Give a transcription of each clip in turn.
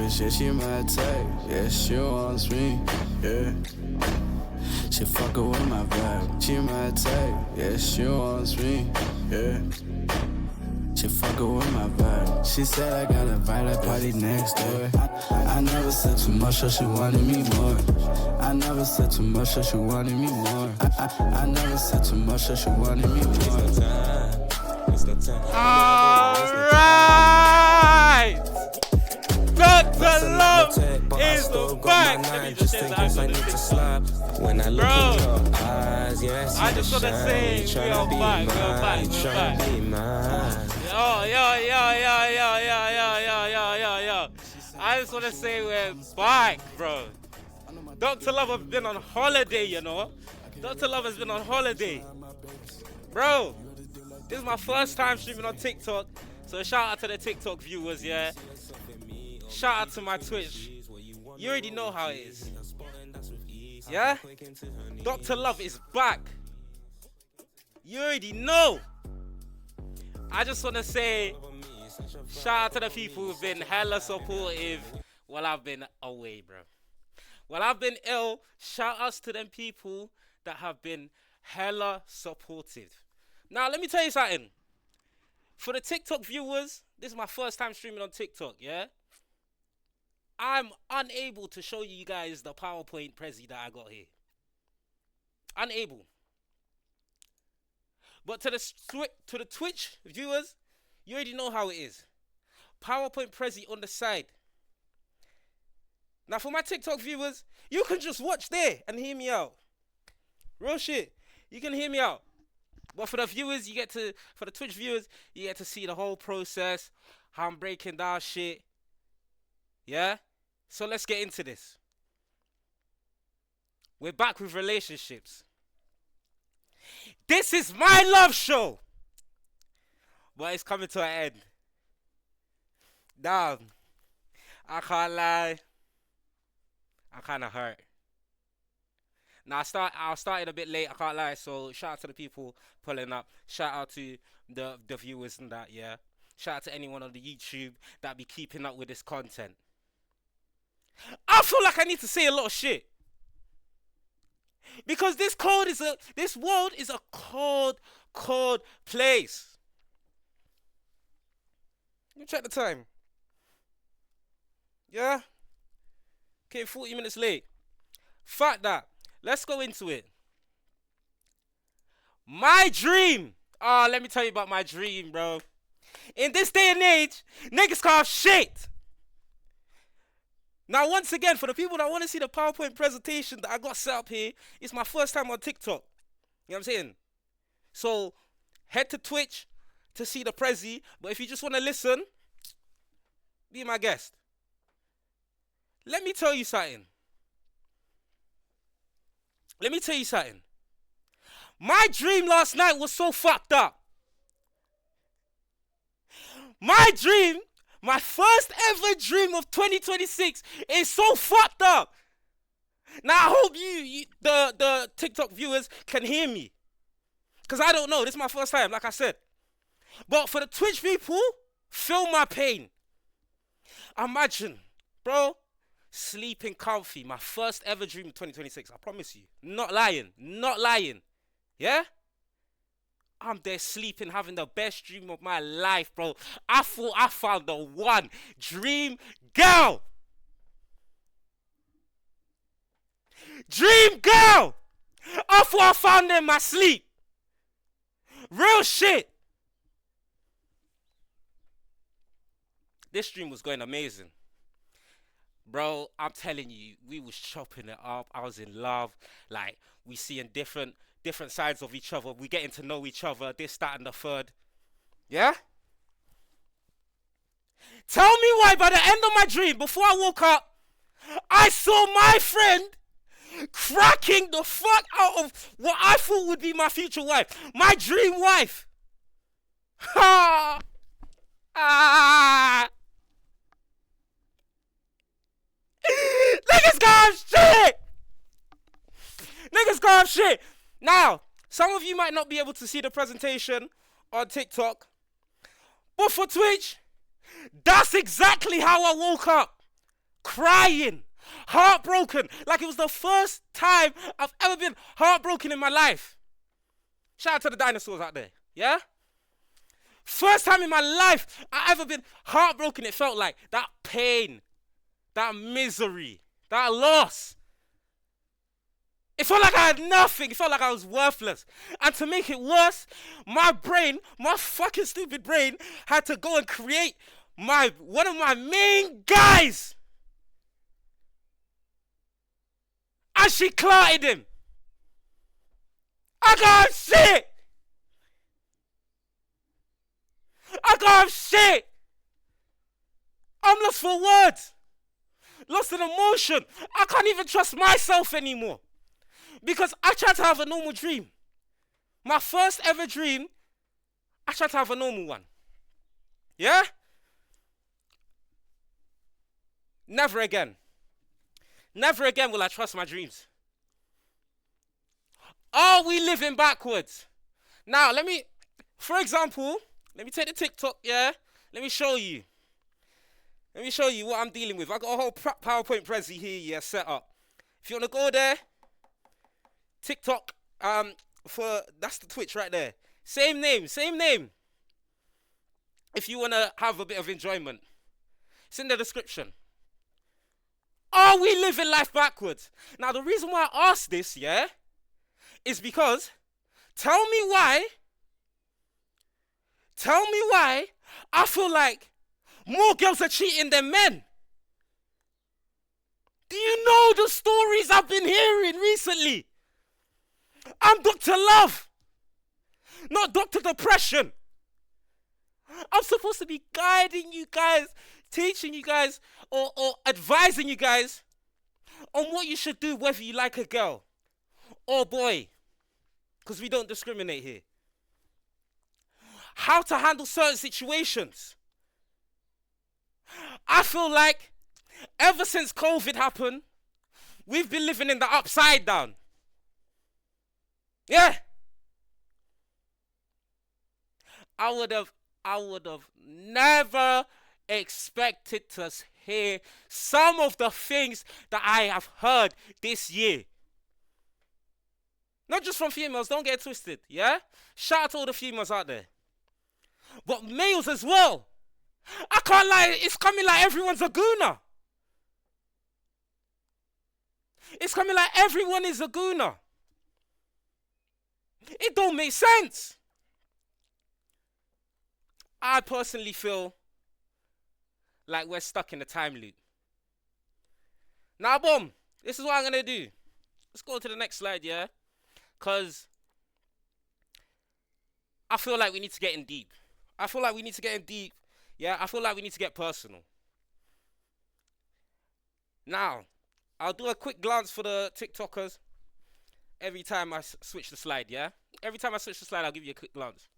bitch, yeah, she my type. Yeah, she wants me, yeah. She fuckin' with my vibe. She my type. Yeah, she wants me, yeah. She fuckin' with my vibe. She said I got a vibe like party next door. I never said too much, so she wanted me more. I never said too much, so she wanted me more. I never said too much, so she wanted me more. Alright! Dr. Love is back! When I look in your eyes, yeah, I just wanna say, we're back. Yo. I just wanna say we're back, bro. Dr. Love has been on holiday, you know. Dr. Love has been on holiday. Bro, this is my first time streaming on TikTok. So shout out to the TikTok viewers, yeah. Shout out to my Twitch. You already know how it is. Yeah? Dr. Love is back. You already know. I just want to say, shout out to the people who've been hella supportive while I've been away, bro. While I've been ill, shout outs to them people that have been hella supportive. Now, let me tell you something. For the TikTok viewers, this is my first time streaming on TikTok, yeah? I'm unable to show you guys the PowerPoint Prezi that I got here. Unable. But to the Twitch viewers, you already know how it is. PowerPoint Prezi on the side. Now for my TikTok viewers, you can just watch there and hear me out. Real shit. You can hear me out. But for the viewers, for the Twitch viewers, you get to see the whole process, how I'm breaking down shit. Yeah? So let's get into this. We're back with relationships. This is my love show. But it's coming to an end. Now, I can't lie. I'm kind of hurt. Now, I started a bit late, I can't lie. So shout out to the people pulling up. Shout out to the viewers and that, yeah. Shout out to anyone on the YouTube that be keeping up with this content. I feel like I need to say a lot of shit. Because this world is a cold place. Let me check the time. Yeah? Okay, 40 minutes late. Fuck that. Let's go into it. My dream. Oh, let me tell you about my dream, bro. In this day and age, niggas can't have shit. Now, once again, for the people that want to see the PowerPoint presentation that I got set up here, it's my first time on TikTok. You know what I'm saying? So, head to Twitch to see the Prezi. But if you just want to listen, be my guest. Let me tell you something. My dream last night was so fucked up. My first ever dream of 2026 is so fucked up. Now I hope the TikTok viewers can hear me. Because I don't know, this is my first time, like I said. But for the Twitch people, feel my pain. Imagine, bro, sleeping comfy. My first ever dream of 2026, I promise you. Not lying. Yeah? I'm there sleeping, having the best dream of my life, bro. I thought I found the one dream girl. Dream girl. I thought I found her in my sleep. Real shit. This dream was going amazing. Bro, I'm telling you, we was chopping it up. I was in love. Like, we seeing different sides of each other. We getting to know each other. This, that, and the third. Yeah? Tell me why by the end of my dream, before I woke up, I saw my friend cracking the fuck out of what I thought would be my future wife. My dream wife. Ha! Ah! Niggas got shit. Now, some of you might not be able to see the presentation on TikTok, but for Twitch, that's exactly how I woke up. crying, heartbroken, like it was the first time I've ever been heartbroken in my life. Shout out to the dinosaurs out there, yeah? First time in my life I ever been heartbroken. It felt like that pain, that misery, that loss. It felt like I had nothing. It felt like I was worthless. And to make it worse, my brain, my fucking stupid brain, had to go and create one of my main guys. And she clotted him. I can't shit. I can't shit. I'm lost for words. Lost in emotion. I can't even trust myself anymore. Because I tried to have a normal dream. My first ever dream, I tried to have a normal one. Yeah? Never again. Never again will I trust my dreams. Are we living backwards? Now, for example, let me take the TikTok, yeah? Let me show you. Let me show you what I'm dealing with. I got a whole PowerPoint Prezi here, yeah, set up. If you want to go there, TikTok, that's the Twitch right there. Same name. If you want to have a bit of enjoyment. It's in the description. Are we living life backwards? Now, the reason why I ask this, yeah, is because tell me why I feel like more girls are cheating than men. Do you know the stories I've been hearing recently? I'm Dr. Love, not Dr. Depression. I'm supposed to be guiding you guys, teaching you guys, or advising you guys on what you should do, whether you like a girl or boy, because we don't discriminate here. How to handle certain situations. I feel like ever since COVID happened, we've been living in the upside down. Yeah. I would have never expected to hear some of the things that I have heard this year. Not just from females, don't get it twisted, yeah? Shout out to all the females out there. But males as well. I can't lie, it's coming like everyone's a gooner. It's coming like everyone is a gooner. It don't make sense. I personally feel like we're stuck in a time loop. Now, boom, this is what I'm going to do. Let's go to the next slide, yeah? Because I feel like we need to get in deep. Yeah? I feel like we need to get personal. Now, I'll do a quick glance for the TikTokers every time I switch the slide, yeah? Every time I switch the slide, I'll give you a quick glance.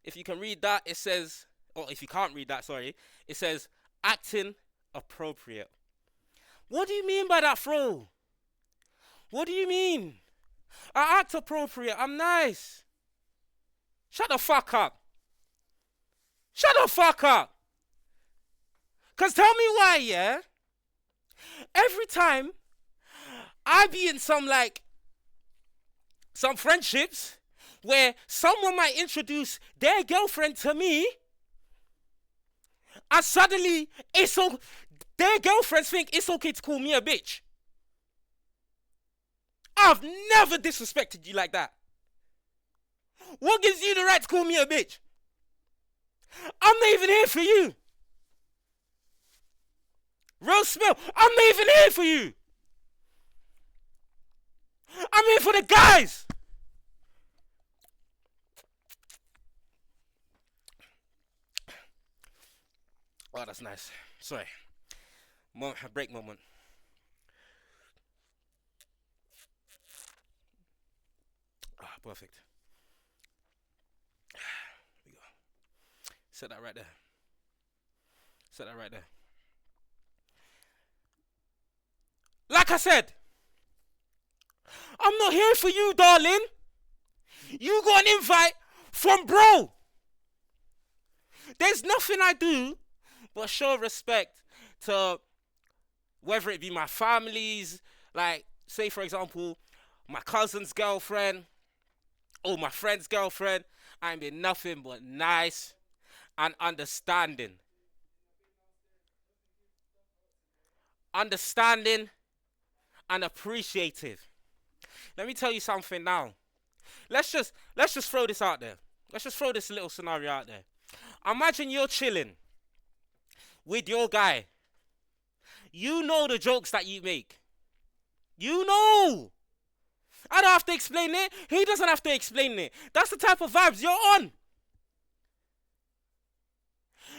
If you can read that, it says, or if you can't read that, sorry, it says, acting appropriate. What do you mean by that, Fro? What do you mean? I act appropriate, I'm nice. Shut the fuck up. Shut the fuck up. Because tell me why, yeah? Every time I be in some friendships where someone might introduce their girlfriend to me, and suddenly their girlfriends think it's okay to call me a bitch. I've never disrespected you like that. What gives you the right to call me a bitch? I'm not even here for you. Real smell, I'm not even here for you. I'm here for the guys. Oh, that's nice. Sorry. Break moment. Ah, perfect. There we go. Set that right there. Like I said, I'm not here for you, darling. You got an invite from bro. There's nothing I do but show respect to, whether it be my family's, like, say for example, my cousin's girlfriend or my friend's girlfriend, I'm been nothing but nice and understanding. Understanding and appreciative. Let me tell you something now. Let's just throw this out there. Let's just throw this little scenario out there. Imagine you're chilling with your guy. You know the jokes that you make. You know. I don't have to explain it. He doesn't have to explain it. That's the type of vibes you're on.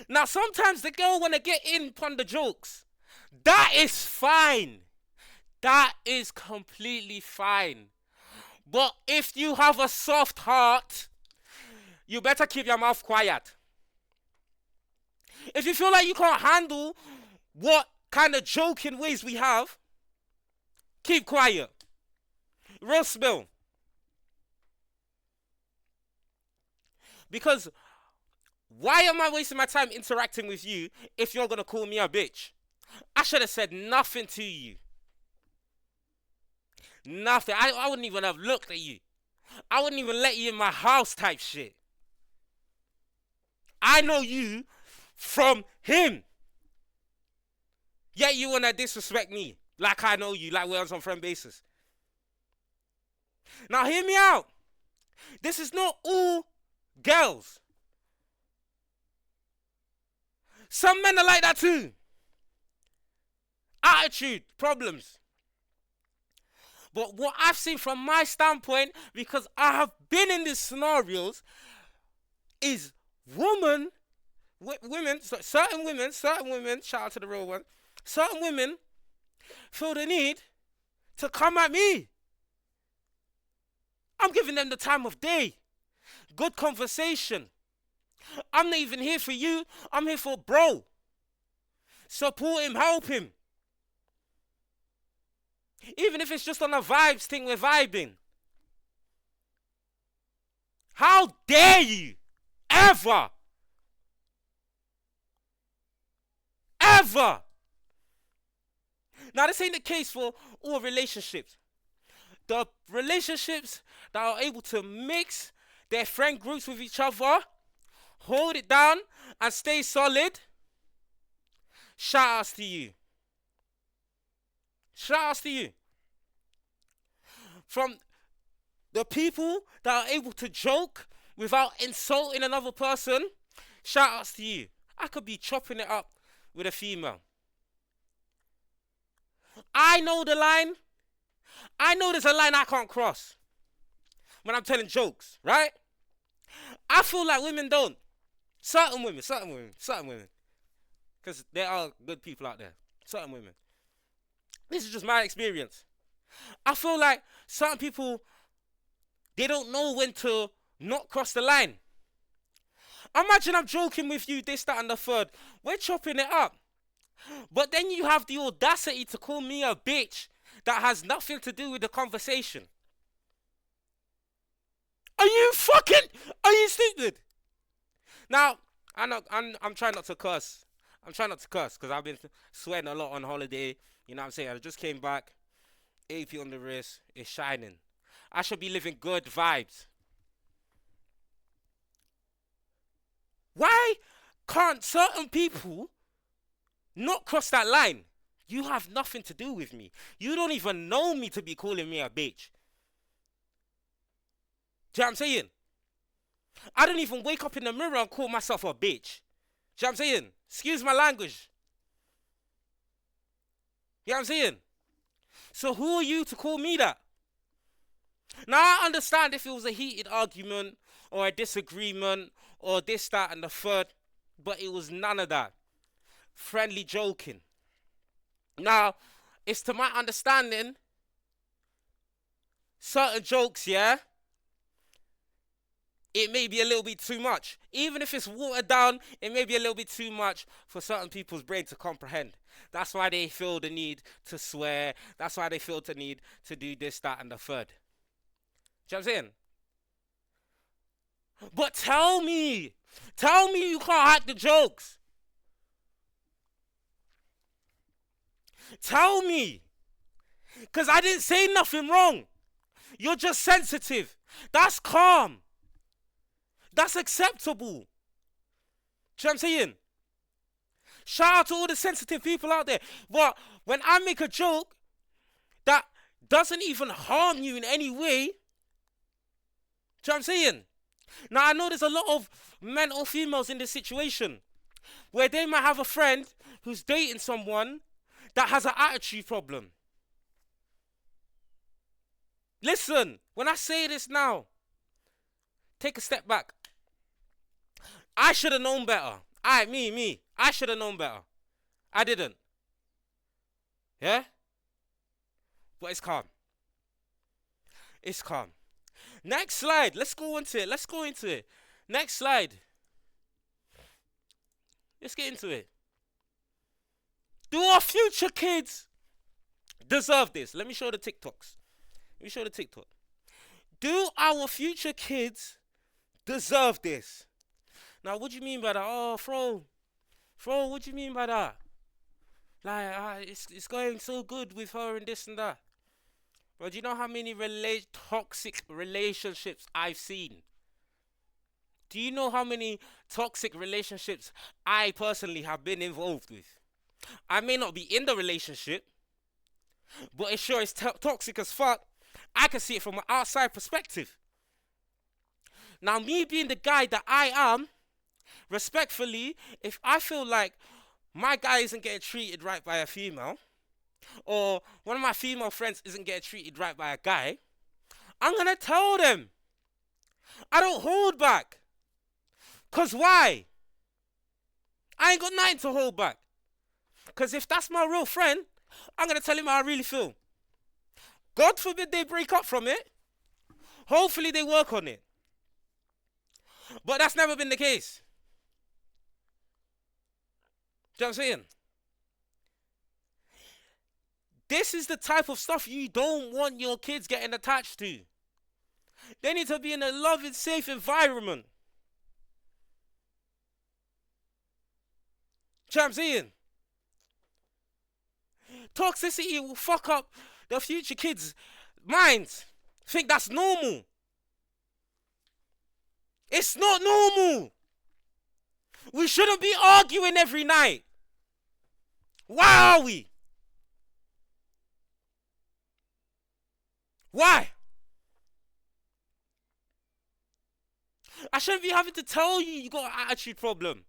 Now, sometimes the girl want to get in upon the jokes. That is fine. That is completely fine. But if you have a soft heart, you better keep your mouth quiet. If you feel like you can't handle what kind of joking ways we have, keep quiet. Real spill. Because why am I wasting my time interacting with you if you're going to call me a bitch? I should have said nothing to you. Nothing. I wouldn't even have looked at you. I wouldn't even let you in my house type shit. I know you from him. Yet you want to disrespect me like I know you, like we're on some friend basis. Now hear me out. This is not all girls. Some men are like that too. Attitude, problems. But what I've seen from my standpoint, because I have been in these scenarios, is certain women, shout out to the real one, certain women feel the need to come at me. I'm giving them the time of day. Good conversation. I'm not even here for you. I'm here for bro. Support him, help him. Even if it's just on a vibes thing, we're vibing. How dare you ever now this ain't the case for all relationships. The relationships that are able to mix their friend groups with each other, hold it down and stay solid, shout outs to you. Shout outs to you. From the people that are able to joke without insulting another person, shout outs to you. I could be chopping it up with a female. I know the line. I know there's a line I can't cross when I'm telling jokes, right? I feel like women don't. Certain women. Because there are good people out there. Certain women. This is just my experience. I feel like certain people, they don't know when to not cross the line. Imagine I'm joking with you, this, that, and the third. We're chopping it up. But then you have the audacity to call me a bitch that has nothing to do with the conversation. Are you stupid? Now, I'm trying not to curse. I'm trying not to curse because I've been sweating a lot on holiday. You know what I'm saying? I just came back. AP on the wrist. It's shining. I should be living good vibes. Why can't certain people not cross that line? You have nothing to do with me. You don't even know me to be calling me a bitch. Do you know what I'm saying? I don't even wake up in the mirror and call myself a bitch. Do you know what I'm saying? Excuse my language. You know what I'm saying? So who are you to call me that? Now I understand if it was a heated argument or a disagreement or this, that, and the third, but it was none of that. Friendly joking. Now, it's to my understanding, certain jokes, yeah, it may be a little bit too much. Even if it's watered down, it may be a little bit too much for certain people's brain to comprehend. That's why they feel the need to swear. That's why they feel the need to do this, that, and the third. Do you know what I'm saying? But tell me you can't hack the jokes. Tell me. Because I didn't say nothing wrong. You're just sensitive. That's calm. That's acceptable. Do you know what I'm saying? Shout out to all the sensitive people out there. But when I make a joke that doesn't even harm you in any way, do you know what I'm saying? Now, I know there's a lot of men or females in this situation where they might have a friend who's dating someone that has an attitude problem. Listen, when I say this now, take a step back. I should have known better. Me. I should have known better. I didn't. Yeah? But it's calm. It's calm. Next slide. Let's go into it. Next slide. Let's get into it. Do our future kids deserve this? Let me show the TikToks. Do our future kids deserve this? Now, what do you mean by that? Oh, Fro, what do you mean by that? Like, it's going so good with her and this and that. But do you know how many toxic relationships I've seen? Do you know how many toxic relationships I personally have been involved with? I may not be in the relationship, but it sure is toxic as fuck. I can see it from an outside perspective. Now, me being the guy that I am, respectfully, if I feel like my guy isn't getting treated right by a female, or one of my female friends isn't getting treated right by a guy, I'm going to tell them. I don't hold back. Because why? I ain't got nothing to hold back. Because if that's my real friend, I'm going to tell him how I really feel. God forbid they break up from it. Hopefully they work on it. But that's never been the case. Do you know what I'm saying? This is the type of stuff you don't want your kids getting attached to. They need to be in a loving, safe environment. Do you know what I'm saying? Toxicity will fuck up the future kids' minds. Think that's normal. It's not normal. We shouldn't be arguing every night. Why are we? Why? I shouldn't be having to tell you got an attitude problem.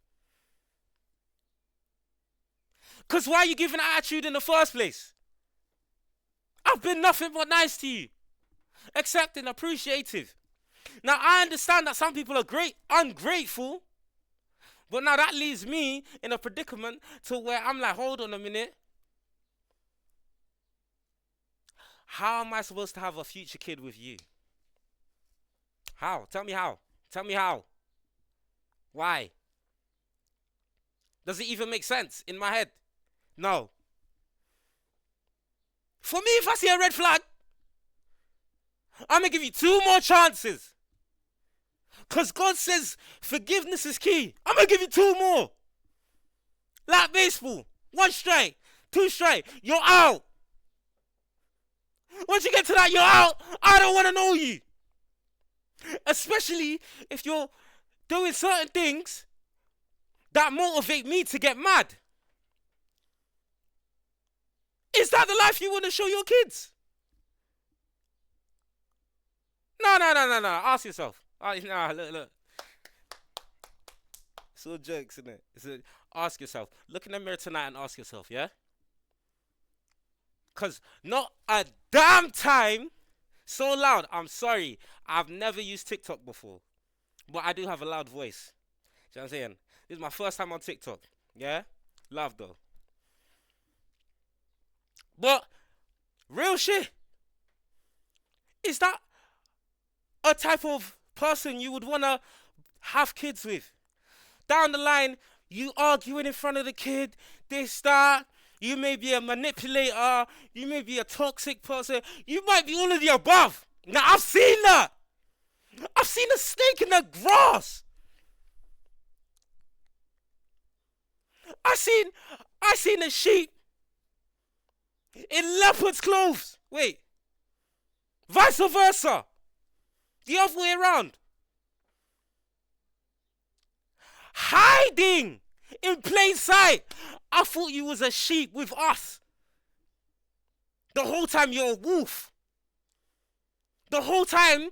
Because why are you giving attitude in the first place? I've been nothing but nice to you. Accepting, appreciative. Now, I understand that some people are ungrateful. But now that leaves me in a predicament to where I'm like, hold on a minute. How am I supposed to have a future kid with you? How? Tell me how. Tell me how. Why? Does it even make sense in my head? No. For me, if I see a red flag, I'm going to give you 2 more chances. Because God says forgiveness is key. I'm going to give you 2 more. Like baseball. 1 strike, 2 strike. You're out. Once you get to that, you're out. I don't want to know you. Especially if you're doing certain things that motivate me to get mad. Is that the life you want to show your kids? No. Ask yourself. Look. It's all jokes, isn't it? Ask yourself. Look in the mirror tonight and ask yourself, yeah? Because not a damn time so loud. I'm sorry. I've never used TikTok before. But I do have a loud voice. You know what I'm saying? This is my first time on TikTok. Yeah? Love though. But, real shit. Is that a type of person you would want to have kids with? Down the line, you arguing in front of the kid, this, that. You may be a manipulator. You may be a toxic person. You might be all of the above. Now, I've seen that. I've seen a snake in the grass. I seen a sheep in leopard's clothes. Wait. Vice versa. The other way around. Hiding in plain sight. I thought you was a sheep with us. The whole time you're a wolf. The whole time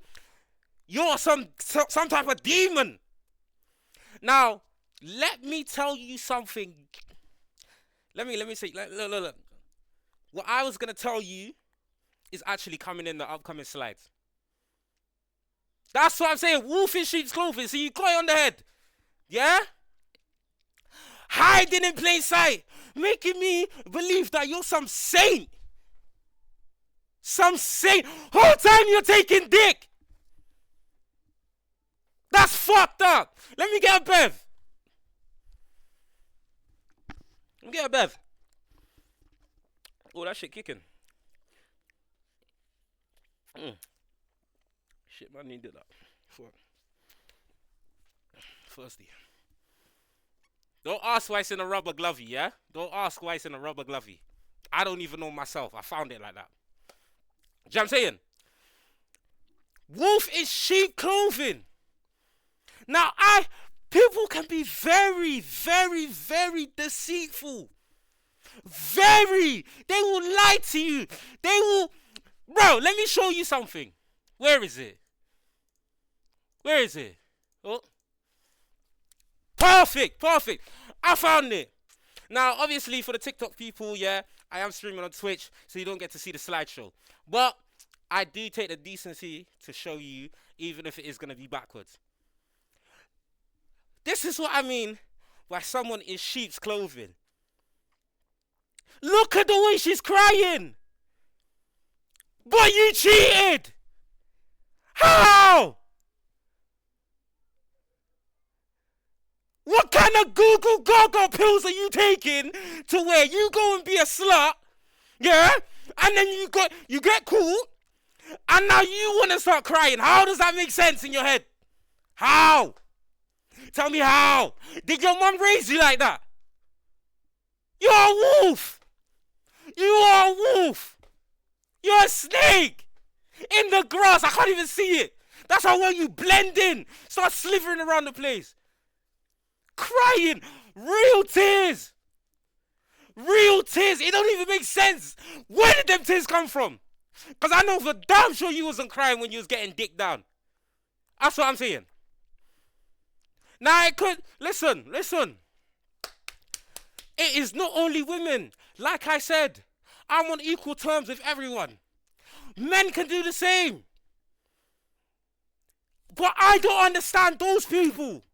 you're some type of demon. Now, let me tell you something. Let me say, look. What I was gonna tell you is actually coming in the upcoming slides. That's what I'm saying. Wolf in sheep's clothing. So you got it on the head. Yeah? Hiding in plain sight. Making me believe that you're some saint. Some saint. Whole time you're taking dick. That's fucked up. Let me get a bev. Oh, that shit kicking. Shit, man, needed that. Thirsty. Don't ask why it's in a rubber glovey, yeah? Don't ask why it's in a rubber glovey. I don't even know myself. I found it like that. Do you know what I'm saying? Wolf is sheep clothing. Now, people can be very, very, very deceitful. Very. They will lie to you. They will. Bro, let me show you something. Where is it? Oh. Perfect. I found it. Now, obviously, for the TikTok people, yeah, I am streaming on Twitch, so you don't get to see the slideshow. But I do take the decency to show you, even if it is going to be backwards. This is what I mean by someone in sheep's clothing. Look at the way she's crying. But you cheated. How? What kind of goo-goo gaga pills are you taking to where you go and be a slut, yeah? And then you get caught, and now you want to start crying. How does that make sense in your head? How? Tell me how. Did your mom raise you like that? You're a wolf. You're a snake. In the grass. I can't even see it. That's how well you blend in. Start slithering around the place. Crying. Real tears. It don't even make sense. Where did them tears come from? Because I know for damn sure you wasn't crying when you was getting dick down. That's what I'm saying. Now it could, listen. It is not only women. Like I said, I'm on equal terms with everyone. Men can do the same. But I don't understand those people.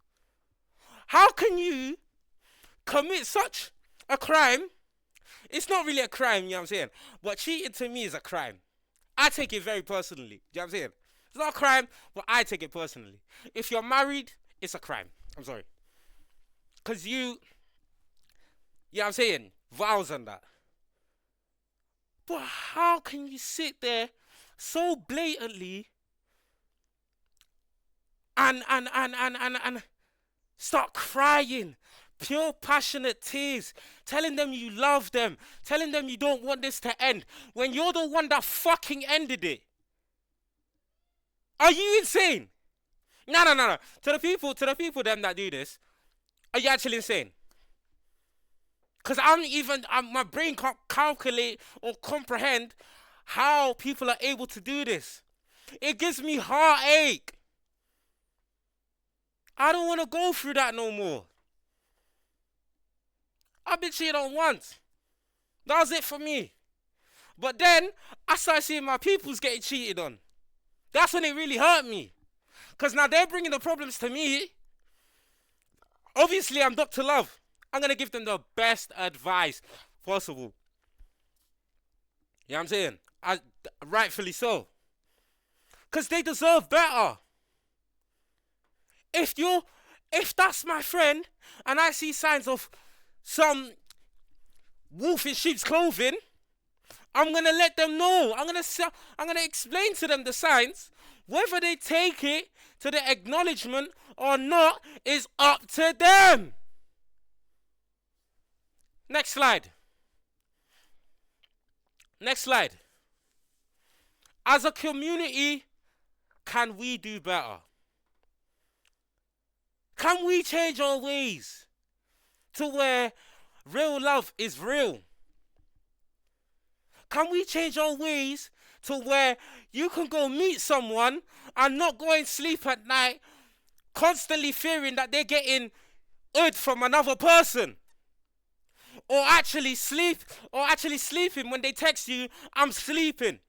How can you commit such a crime? It's not really a crime, you know what I'm saying? But cheating to me is a crime. I take it very personally, you know what I'm saying? It's not a crime, but I take it personally. If you're married, it's a crime. I'm sorry. Because you know what I'm saying? Vows and that. But how can you sit there so blatantly and start crying, pure passionate tears, telling them you love them, telling them you don't want this to end, when you're the one that fucking ended it? Are you insane? No. To the people them that do this, are you actually insane? Because my brain can't calculate or comprehend how people are able to do this. It gives me heartache. I don't want to go through that no more. I've been cheated on once. That was it for me. But then, I started seeing my peoples getting cheated on. That's when it really hurt me. Because now they're bringing the problems to me. Obviously, I'm Dr. Love. I'm going to give them the best advice possible. You know what I'm saying? Rightfully so. Because they deserve better. If that's my friend, and I see signs of some wolf in sheep's clothing, I'm going to let them know. I'm going to explain to them the signs. Whether they take it to the acknowledgement or not is up to them. Next slide. Next slide. As a community, can we do better? Can we change our ways to where real love is real? Can we change our ways to where you can go meet someone and not go and sleep at night constantly fearing that they're getting ud from another person? Or actually sleeping when they text you, I'm sleeping.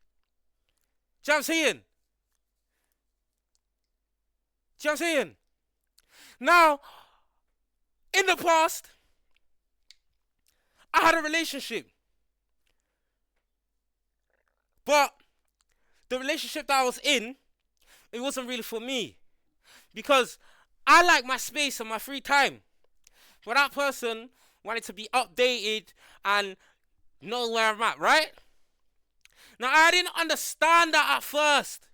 Do you know what I'm saying? Do you know what I'm saying? Now, in the past, I had a relationship. But the relationship that I was in, it wasn't really for me. Because I like my space and my free time. But that person wanted to be updated and know where I'm at, right? Now, I didn't understand that at first.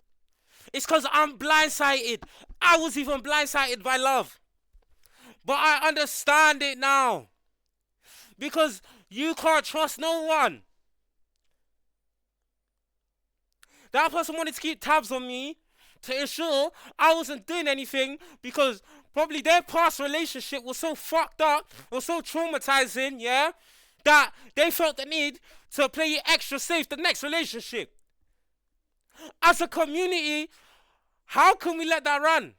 It's because I'm blindsided. I was even blindsided by love. But I understand it now. Because you can't trust no one. That person wanted to keep tabs on me to ensure I wasn't doing anything because probably their past relationship was so fucked up, was so traumatizing, yeah, that they felt the need to play it extra safe the next relationship. As a community, how can we let that run?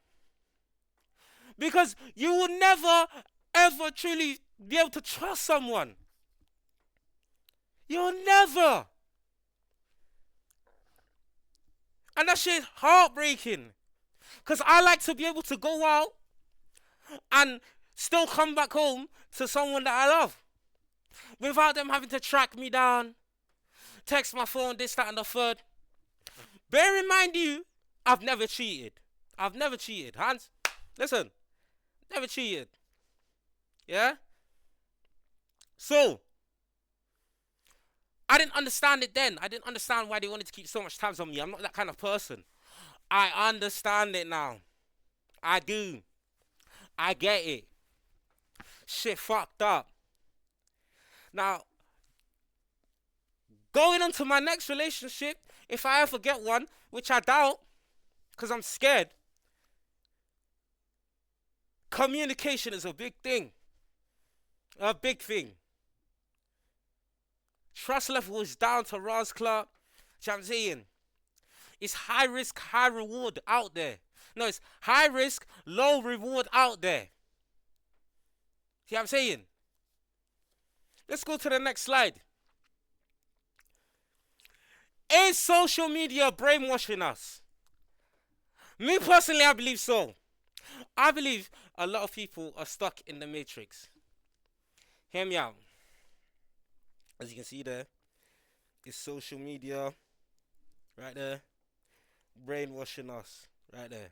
Because you will never, ever truly be able to trust someone. You'll never. And that shit's heartbreaking. Because I like to be able to go out and still come back home to someone that I love. Without them having to track me down, text my phone, this, that, and the third. Bear in mind I've never cheated. I've never cheated. Hans, listen. Never cheated. Yeah? So, I didn't understand it then. I didn't understand why they wanted to keep so much tabs on me. I'm not that kind of person. I understand it now. I do. I get it. Shit fucked up. Now, going on to my next relationship, if I ever get one, which I doubt, because I'm scared, communication is a big thing. A big thing. Trust level is down to Ross Clark. You know what I'm saying? It's high risk, high reward out there. No, it's high risk, low reward out there. See what I'm saying? Let's go to the next slide. Is social media brainwashing us? Me personally, I believe so. I believe a lot of people are stuck in the matrix. Hear me out. As you can see there, it's social media right there, brainwashing us right there.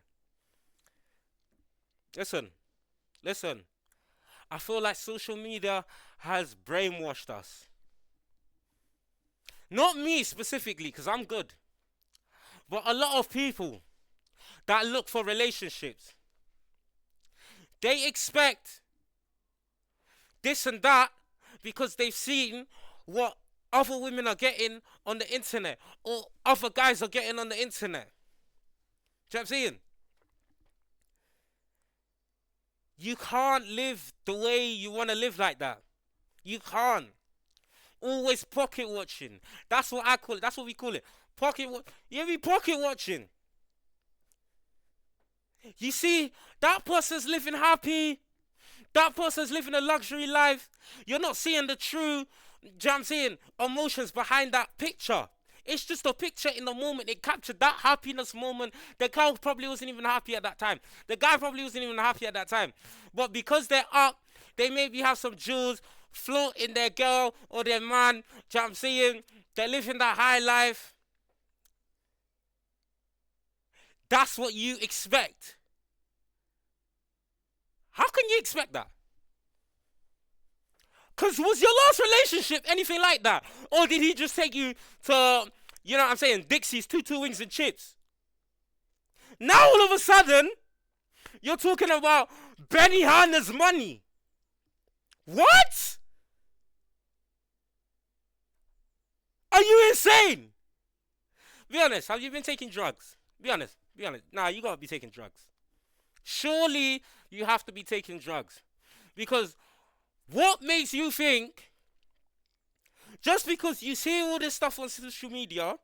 Listen. I feel like social media has brainwashed us. Not me specifically, because I'm good. But a lot of people that look for relationships, they expect this and that because they've seen what other women are getting on the internet or other guys are getting on the internet. Do you know what I'm saying? You can't live the way you want to live like that. You can't. Always pocket watching. That's what I call it. That's what we call it. You be pocket watching. You see, that person's living happy. That person's living a luxury life. You're not seeing the true, do you know what I'm saying, emotions behind that picture. It's just a picture in the moment. It captured that happiness moment. The girl probably wasn't even happy at that time. The guy probably wasn't even happy at that time. But because they're up, they maybe have some jewels, float in their girl or their man. Do you know what I'm saying? They're living that high life. That's what you expect. How can you expect that? Because was your last relationship anything like that? Or did he just take you to, you know what I'm saying, Dixie's, two wings and chips? Now all of a sudden, you're talking about Benny Hanna's money. What? Are you insane? Be honest, have you been taking drugs? Be honest, be honest. Nah, you gotta be taking drugs. Surely you have to be taking drugs. Because what makes you think, just because you see all this stuff on social media,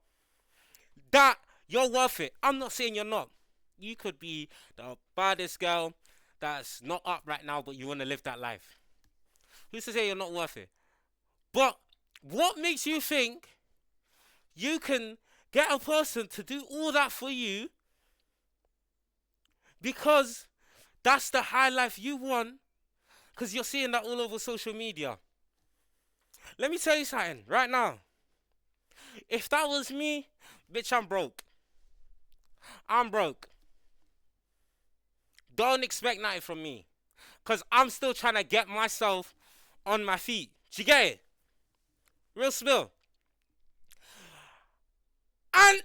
that you're worth it? I'm not saying you're not. You could be the baddest girl that's not up right now, but you want to live that life. Who's to say you're not worth it? But what makes you think you can get a person to do all that for you because that's the high life you want? Because you're seeing that all over social media. Let me tell you something right now. If that was me, bitch, I'm broke. I'm broke. Don't expect nothing from me. Because I'm still trying to get myself on my feet. Do you get it? Real spill. And,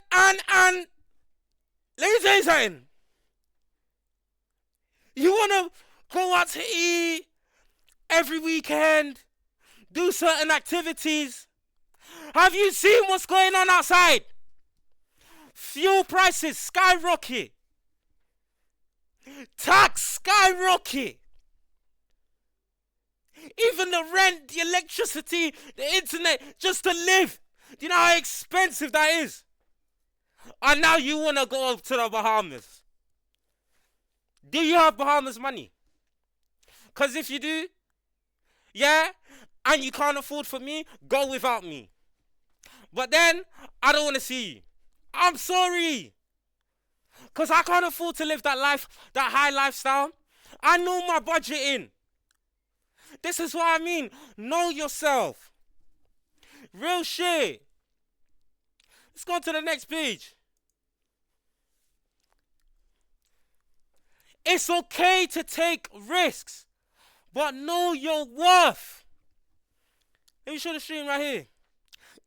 let me tell you something. You want to go out to eat every weekend, do certain activities. Have you seen what's going on outside? Fuel prices skyrocket. Tax skyrocket. Even the rent, the electricity, the internet, just to live. Do you know how expensive that is? And now you want to go to the Bahamas. Do you have Bahamas money? Because if you do, yeah, and you can't afford for me, go without me. But then, I don't want to see you. I'm sorry. Because I can't afford to live that life, that high lifestyle. I know my budgeting. This is what I mean. Know yourself. Real shit. Let's go to the next page. It's okay to take risks, but know your worth. Let me show the stream right here.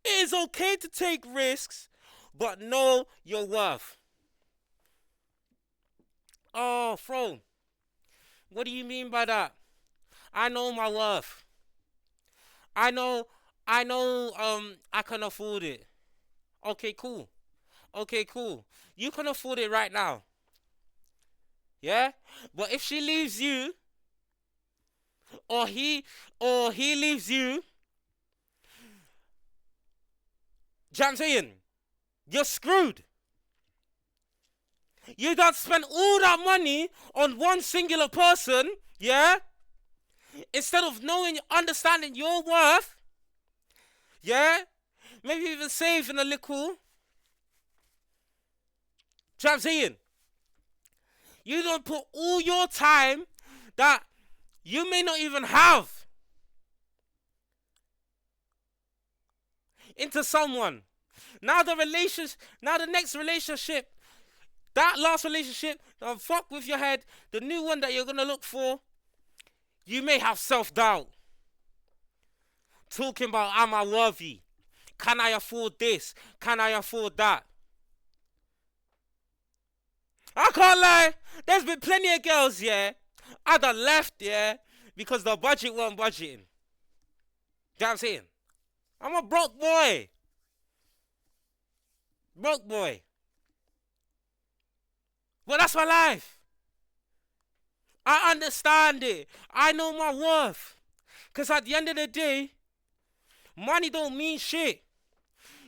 It is okay to take risks, but know your worth. Oh, Fro, what do you mean by that? I know my worth. I know, I can afford it. Okay, cool. Okay, cool. You can afford it right now. Yeah? But if she leaves you, or he leaves you, do you know what I'm saying? You're screwed. You don't spend all that money on one singular person, yeah? Instead of knowing, understanding your worth, yeah? Maybe even saving a little. Do you know what I'm saying? You don't put all your time that you may not even have into someone. Now the next relationship, that last relationship, don't fuck with your head. The new one that you're gonna look for, you may have self-doubt. Talking about, am I worthy? Can I afford this? Can I afford that? I can't lie. There's been plenty of girls, yeah, I done left, yeah, because the budget weren't budgeting. You know what I'm saying? I'm a broke boy. Broke boy. But that's my life. I understand it. I know my worth. Because at the end of the day, money don't mean shit.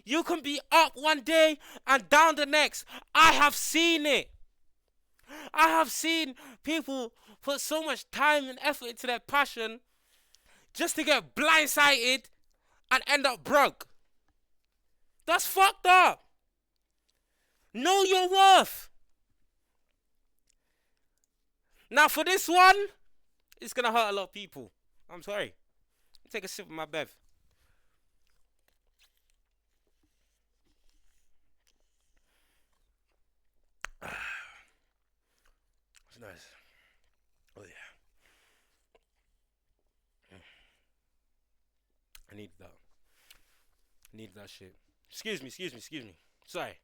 You can be up one day and down the next. I have seen it. I have seen people put so much time and effort into their passion just to get blindsided and end up broke. That's fucked up. Know your worth. Now for this one, it's going to hurt a lot of people. I'm sorry. Take a sip of my bev. It's nice. Oh yeah. I need that. I need that shit. Excuse me. Sorry.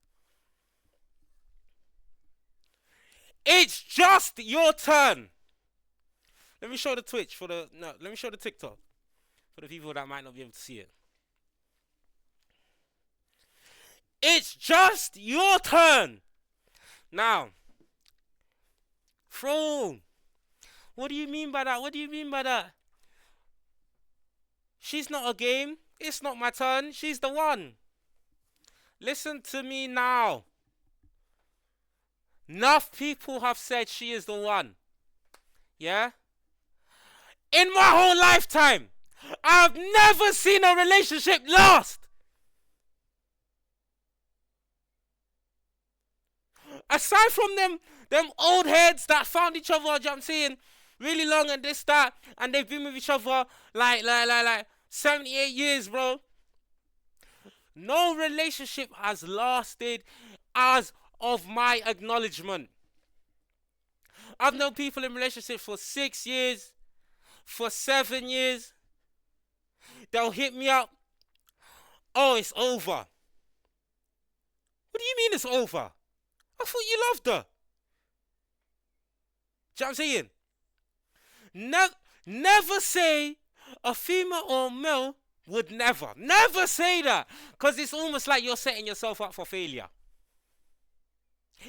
It's just your turn. Let me show the Twitch let me show the TikTok for the people that might not be able to see it. It's just your turn. Now, Fro, what do you mean by that? What do you mean by that? She's not a game. It's not my turn. She's the one. Listen to me now. Enough people have said she is the one. Yeah? In my whole lifetime, I've never seen a relationship last. Aside from them old heads that found each other, you know what I'm saying, really long and this, that, and they've been with each other like 78 years, bro. No relationship has lasted as of my acknowledgement. I've known people in relationships for 6 years, for 7 years. They'll hit me up. Oh, it's over. What do you mean it's over? I thought you loved her. Do you know what I'm saying? Never say a female or male would never. Never say that. Because it's almost like you're setting yourself up for failure.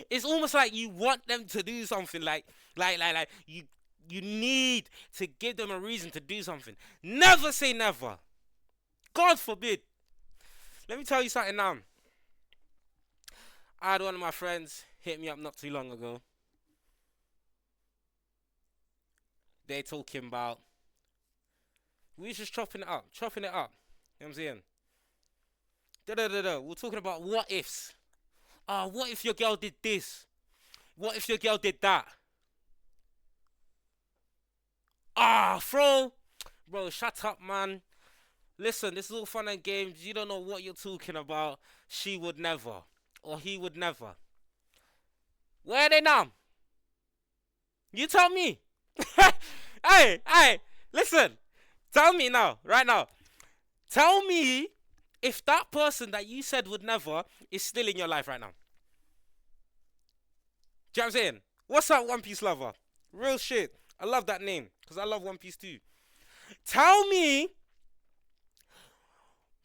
It's almost like you want them to do something like you need to give them a reason to do something. Never say never. God forbid. Let me tell you something now. I had one of my friends hit me up not too long ago. They're talking about, we was just chopping it up. You know what I'm saying? We're talking about what ifs. What if your girl did this? What if your girl did that? Bro, shut up, man. Listen, this is all fun and games. You don't know what you're talking about. She would never. Or he would never. Where are they now? You tell me. Hey, listen. Tell me now, right now. Tell me if that person that you said would never is still in your life right now. Do you know what I'm saying? What's up, One Piece lover? Real shit. I love that name because I love One Piece too. Tell me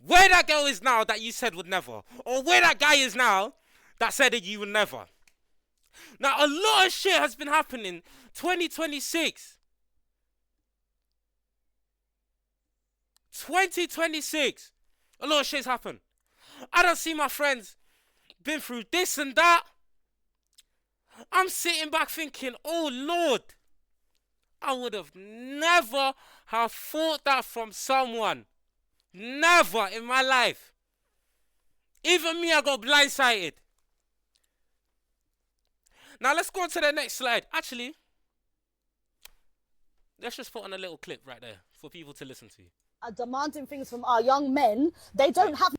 where that girl is now that you said would never. Or where that guy is now that said that you would never. Now, a lot of shit has been happening. 2026. 2026. A lot of shit's happened. I don't see my friends been through this and that. I'm sitting back thinking, oh Lord, I would have never have thought that from someone. Never in my life. Even me, I got blindsided. Now let's go on to the next slide. Actually, let's just put on a little clip right there for people to listen to. Are demanding things from our young men. They don't have.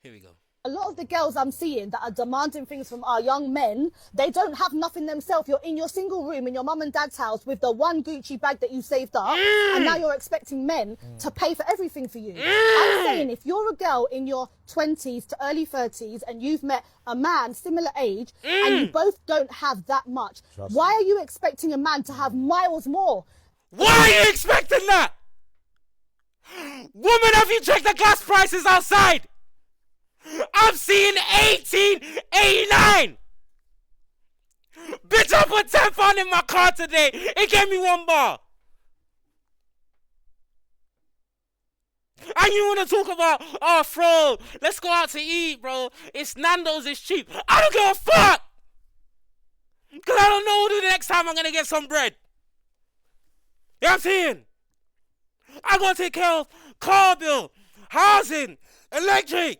Here we go. A lot of the girls I'm seeing that are demanding things from our young men, they don't have nothing themselves. You're in your single room in your mum and dad's house with the one Gucci bag that you saved up, and now you're expecting men to pay for everything for you. I'm saying if you're a girl in your 20s to early 30s and you've met a man similar age and you both don't have that much, why are you expecting a man to have miles more? Why are you expecting that? Woman, have you checked the gas prices outside? I'm seeing 1889. Bitch, I put £10 in my car today. It gave me £1. And you want to talk about, oh, bro, let's go out to eat, bro. It's Nando's, it's cheap. I don't give a fuck. Because I don't know the next time I'm going to get some bread. You know what I'm saying? I got to take care of car bill, housing, electric.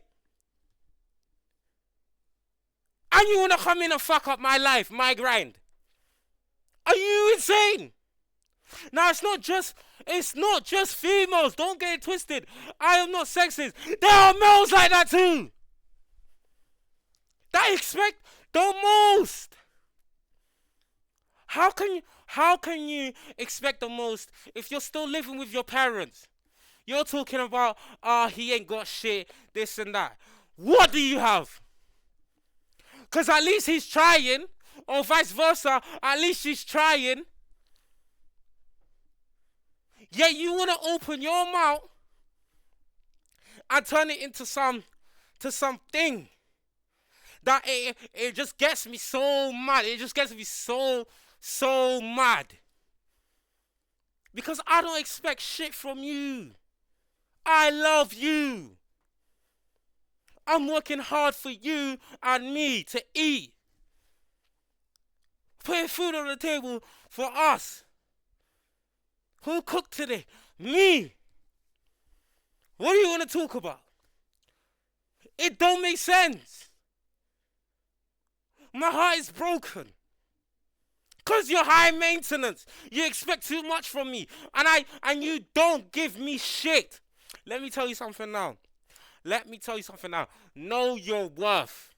And you want to come in and fuck up my life, my grind. Are you insane? Now, it's not just females. Don't get it twisted. I am not sexist. There are males like that too. That expect the most. How can you expect the most if you're still living with your parents? You're talking about, he ain't got shit, this and that. What do you have? Because at least he's trying, or vice versa, at least she's trying. Yet you want to open your mouth and turn it into some to something that it just gets me so mad. It just gets me so mad. Because I don't expect shit from you. I love you. I'm working hard for you and me to eat. Putting food on the table for us. Who cooked today? Me. What do you want to talk about? It don't make sense. My heart is broken. Because you're high maintenance. You expect too much from me. And you don't give me shit. Let me tell you something now. Know your worth.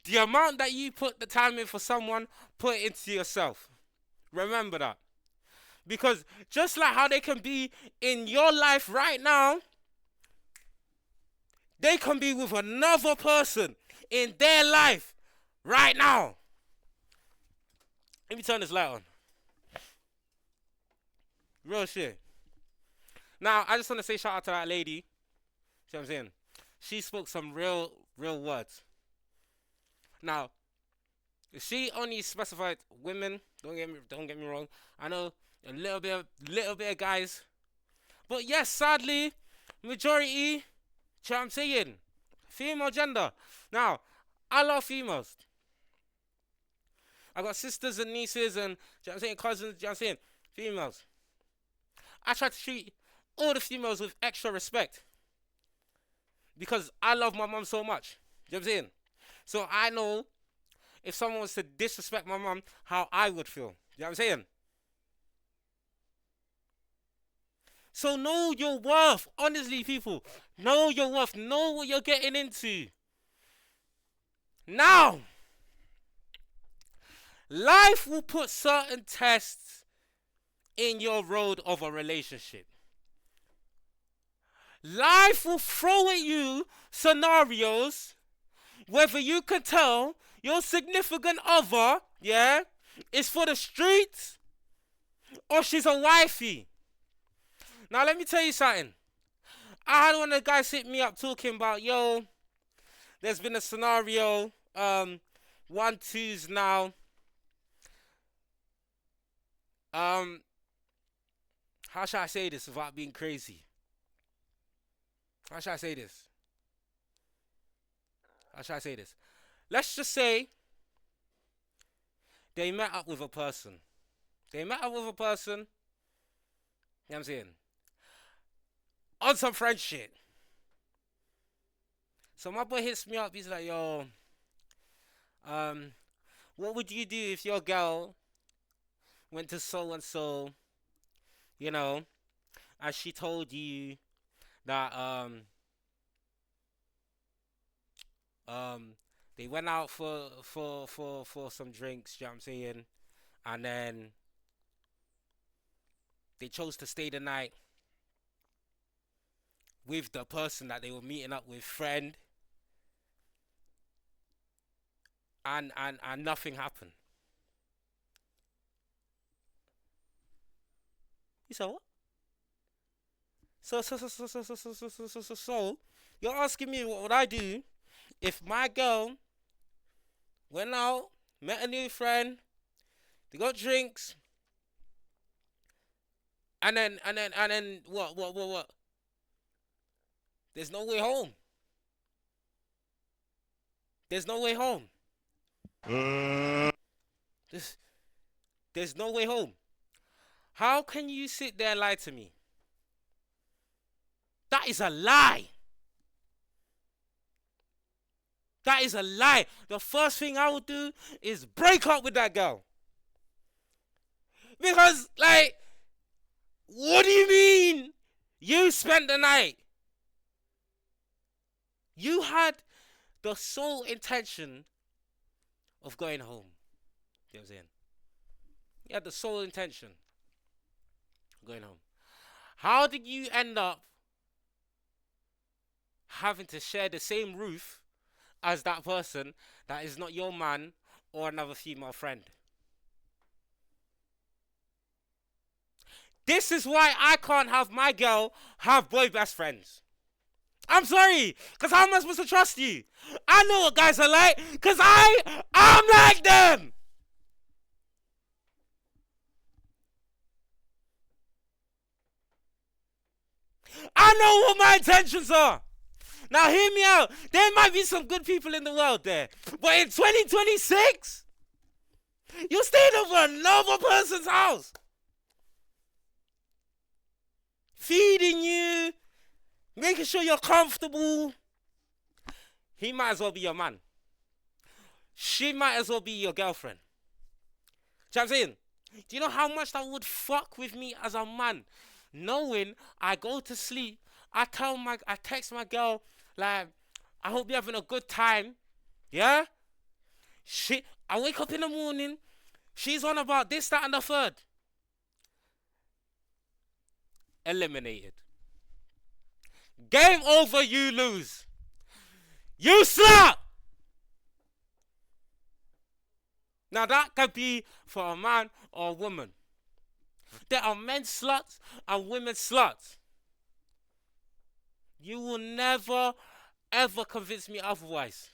The amount that you put the time in for someone, put it into yourself. Remember that. Because just like how they can be in your life right now, they can be with another person in their life right now. Let me turn this light on. Real shit. Now, I just want to say shout out to that lady. See what I'm saying? She spoke some real words. Now, if she only specified women, don't get me wrong. I know a little bit of guys. But yes, sadly, majority, you know what I'm saying? Female gender. Now, I love females. I got sisters and nieces and, you know what I'm saying, cousins, you know what I'm saying? Females. I try to treat all the females with extra respect. Because I love my mom so much. You know what I'm saying? So I know if someone was to disrespect my mom, how I would feel. You know what I'm saying? So know your worth. Honestly, people. Know your worth. Know what you're getting into. Now, life will put certain tests in your road of a relationship. Life will throw at you scenarios, whether you can tell your significant other, yeah, is for the streets or she's a wifey. Now, let me tell you something. I had one of the guys hit me up talking about, yo, there's been a scenario, 1-2s now. How should I say this without being crazy? How should I say this? Let's just say they met up with a person. You know what I'm saying? On some friend shit. So my boy hits me up. He's like, yo, what would you do if your girl went to so-and-so, you know, and she told you that, they went out for some drinks, you know what I'm saying? And then they chose to stay the night with the person that they were meeting up with, friend. And nothing happened. You said what? So you're asking me what would I do if my girl went out, met a new friend, they got drinks, and then what? There's no way home. There's no way home. There's no way home. How can you sit there and lie to me? That is a lie. That is a lie. The first thing I would do is break up with that girl. Because, like, what do you mean you spent the night? You had the sole intention of going home. You know what I'm saying? You had the sole intention of going home. How did you end up having to share the same roof as that person that is not your man or another female friend? This is why I can't have my girl have boy best friends. I'm sorry, because how am I supposed to trust you? I know what guys are like, because I'm like them. I know what my intentions are. Now hear me out. There might be some good people in the world there. But in 2026, you stayed over another person's house. Feeding you, making sure you're comfortable. He might as well be your man. She might as well be your girlfriend. Do you know what I'm saying? Do you know how much that would fuck with me as a man? Knowing I go to sleep, I text my girl, like, I hope you're having a good time. Yeah? I wake up in the morning, she's on about this, that, and the third. Eliminated. Game over, you lose. You slut! Now that could be for a man or a woman. There are men sluts and women sluts. You will never, ever convince me otherwise.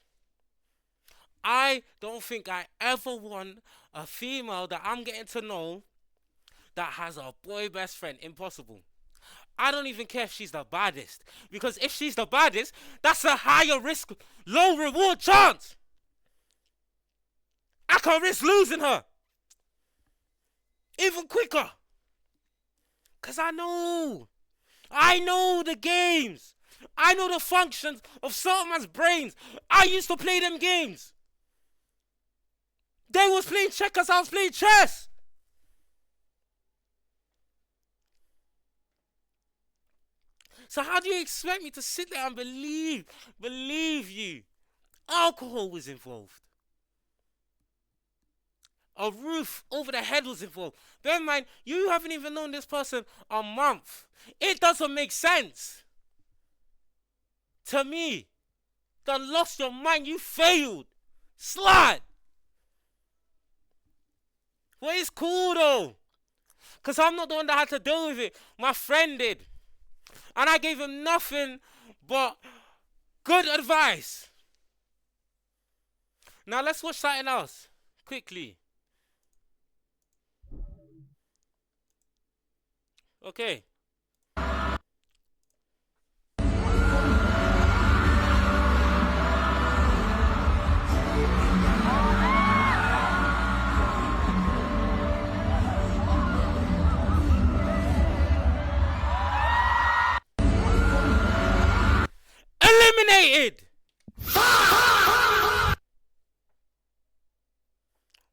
I don't think I ever want a female that I'm getting to know that has a boy best friend. Impossible. I don't even care if she's the baddest. Because if she's the baddest, that's a higher risk, low reward chance. I can risk losing her. Even quicker. Because I know the games. I know the functions of certain man's brains. I used to play them games. They was playing checkers, I was playing chess. So how do you expect me to sit there and believe you? Alcohol was involved. A roof over the head was involved. Bear in mind, you haven't even known this person a month. It doesn't make sense. To me, done lost your mind, you failed. Slut. Well, it's cool though. Because I'm not the one that had to deal with it. My friend did. And I gave him nothing but good advice. Now let's watch something else. Quickly. Okay. Eliminated.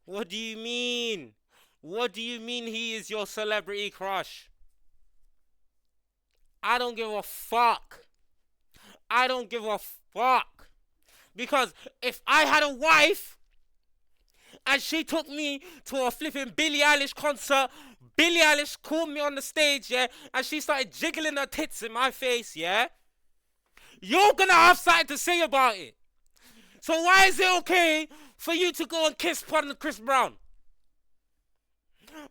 What do you mean? What do you mean he is your celebrity crush? I don't give a fuck. I don't give a fuck. Because if I had a wife and she took me to a flipping Billie Eilish concert, Billie Eilish called me on the stage, yeah, and she started jiggling her tits in my face, yeah, you're gonna have something to say about it. So why is it okay for you to go and kiss Chris Brown?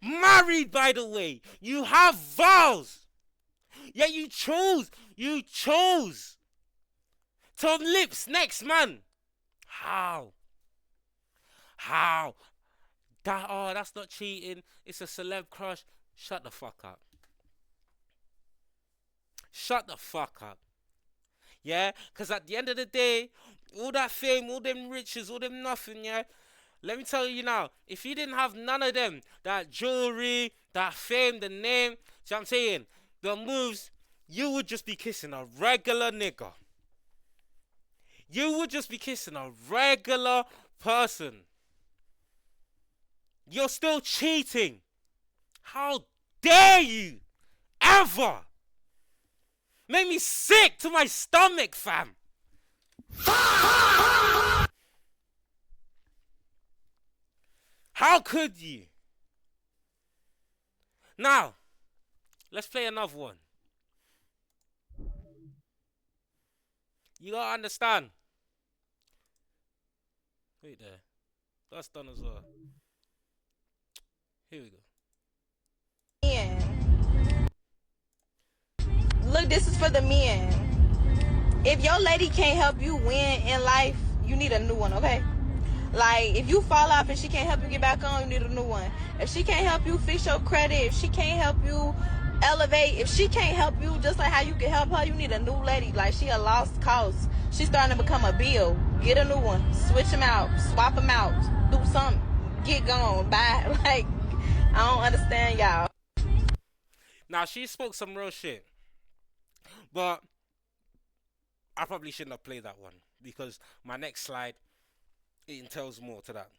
Married, by the way. You have vows. Yet you chose to lips next man. How? That's not cheating. It's a celeb crush. Shut the fuck up. Shut the fuck up. Yeah? Because at the end of the day, all that fame, all them riches, all them nothing, yeah? Let me tell you now, if you didn't have none of them, that jewelry, that fame, the name, see what I'm saying? The moves, you would just be kissing a regular nigga. You would just be kissing a regular person. You're still cheating. How dare you ever make me sick to my stomach, fam. How could you? Now, let's play another one. You gotta understand. Wait there. That's done as well. Here we go. Look, this is for the men. if your lady can't help you win in life, you need a new one, okay? Like, if you fall off and she can't help you get back on, you need a new one. If she can't help you fix your credit, if she can't help you elevate, if she can't help you just like how you can help her, you need a new lady. Like, she a lost cause. She's starting to become a bill. Get a new one. Switch them out. Swap them out. Do something. Get gone. Bye. Like, I don't understand y'all. Now, she spoke some real shit. But I probably shouldn't have played that one, because my next slide, it entails more to that.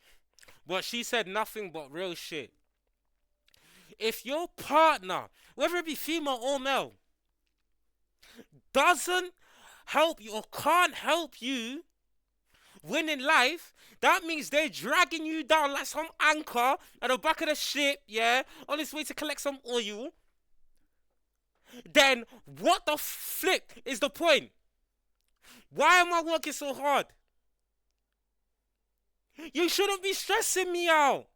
But she said nothing but real shit. If your partner, whether it be female or male, doesn't help you or can't help you win in life, that means they're dragging you down like some anchor at the back of the ship, yeah, on its way to collect some oil. Then what the flip is the point? Why am I working so hard? You shouldn't be stressing me out.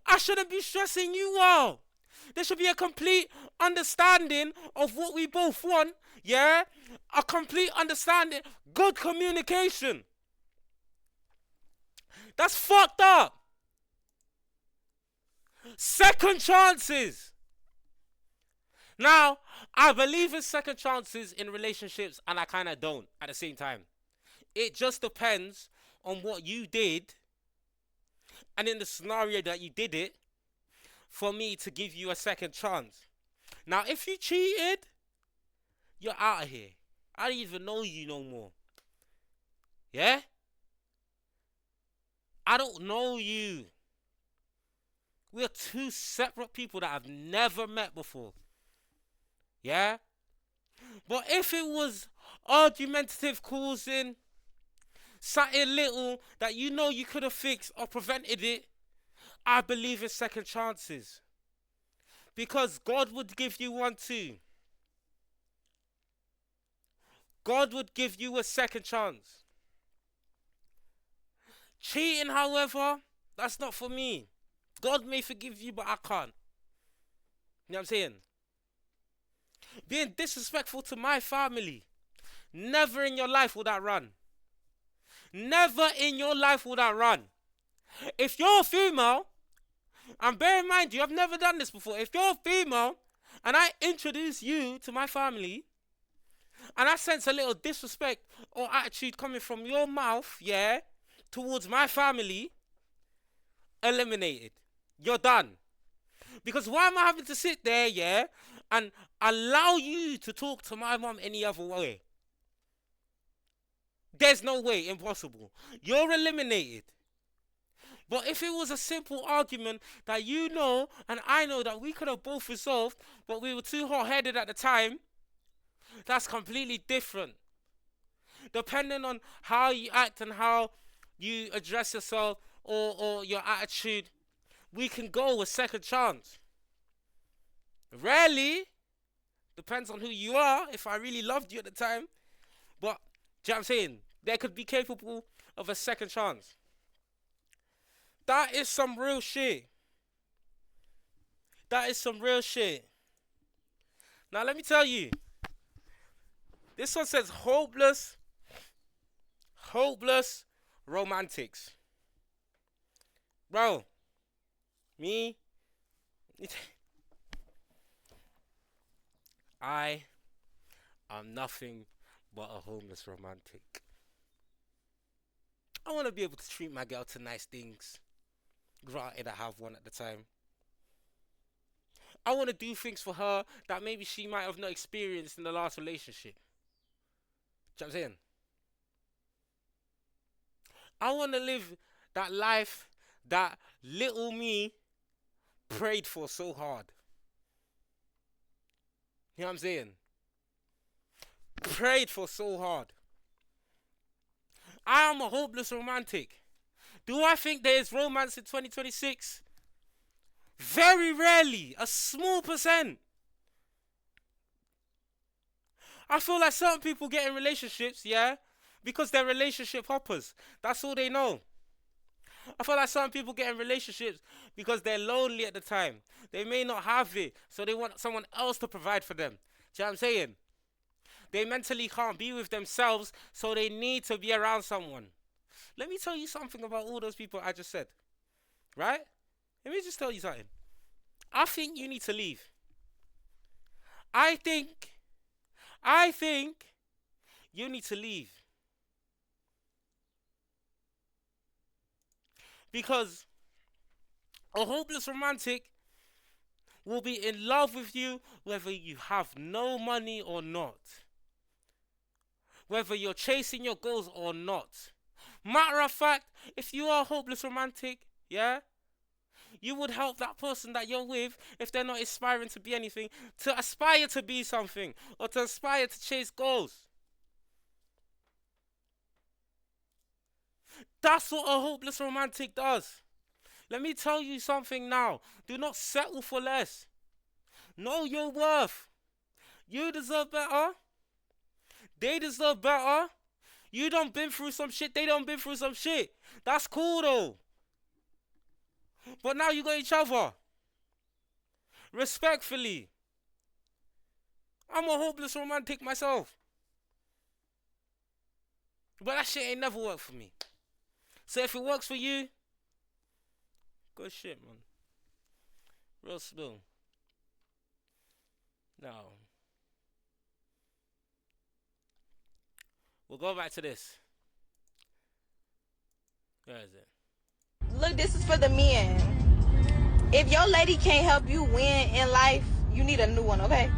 I shouldn't be stressing you out. There should be a complete understanding of what we both want, yeah? A complete understanding, good communication. That's fucked up. Second chances. Now, I believe in second chances in relationships, and I kind of don't at the same time. It just depends on what you did, and in the scenario that you did it, for me to give you a second chance. Now, if you cheated, you're out of here. I don't even know you no more. Yeah? I don't know you. We're two separate people that I've never met before. Yeah? But if it was argumentative causing, something little that you know you could have fixed or prevented it, I believe in second chances. Because God would give you one too. God would give you a second chance. Cheating, however, that's not for me. God may forgive you, but I can't. You know what I'm saying? Being disrespectful to my family. Never in your life will that run. Never in your life will that run. If you're a female, and bear in mind, you have never done this before. If you're a female, and I introduce you to my family, and I sense a little disrespect or attitude coming from your mouth, yeah, towards my family, eliminated. You're done. Because why am I having to sit there, yeah, and allow you to talk to my mom any other way? There's no way, impossible. You're eliminated. But if it was a simple argument that you know and I know that we could have both resolved, but we were too hot-headed at the time, that's completely different. Depending on how you act and how you address yourself or your attitude, we can go a second chance. Rarely. Depends on who you are, if I really loved you at the time. But, do you know what I'm saying? They could be capable of a second chance. That is some real shit. That is some real shit. Now, let me tell you. This one says hopeless romantics. Bro, me, I am nothing but a homeless romantic. I want to be able to treat my girl to nice things. Granted, I have one at the time. I want to do things for her that maybe she might have not experienced in the last relationship. Do you know what I'm saying? I want to live that life that little me prayed for so hard. You know what I'm saying? Prayed for so hard. I am a hopeless romantic. Do I think there is romance in 2026? Very rarely. A small percent. I feel like certain people get in relationships, yeah, because they're relationship hoppers. That's all they know. I feel like some people get in relationships because they're lonely at the time. They may not have it, so they want someone else to provide for them. you know what I'm saying? They mentally can't be with themselves, so they need to be around someone. Let me tell you something about all those people I just said, right? Let me just tell you something. I think you need to leave. I think you need to leave. Because a hopeless romantic will be in love with you whether you have no money or not. Whether you're chasing your goals or not. Matter of fact, if you are a hopeless romantic, yeah, you would help that person that you're with, if they're not aspiring to be anything, to aspire to be something, or to aspire to chase goals. That's what a hopeless romantic does. Let me tell you something now. Do not settle for less. Know your worth. You deserve better. They deserve better. You done been through some shit. They done been through some shit. That's cool though. But now you got each other. Respectfully. I'm a hopeless romantic myself. But that shit ain't never worked for me. So if it works for you, good shit, man. Real spill. Now, we'll go back to this. Where is it? Look, this is for the men. If your lady can't help you win in life, you need a new one, okay?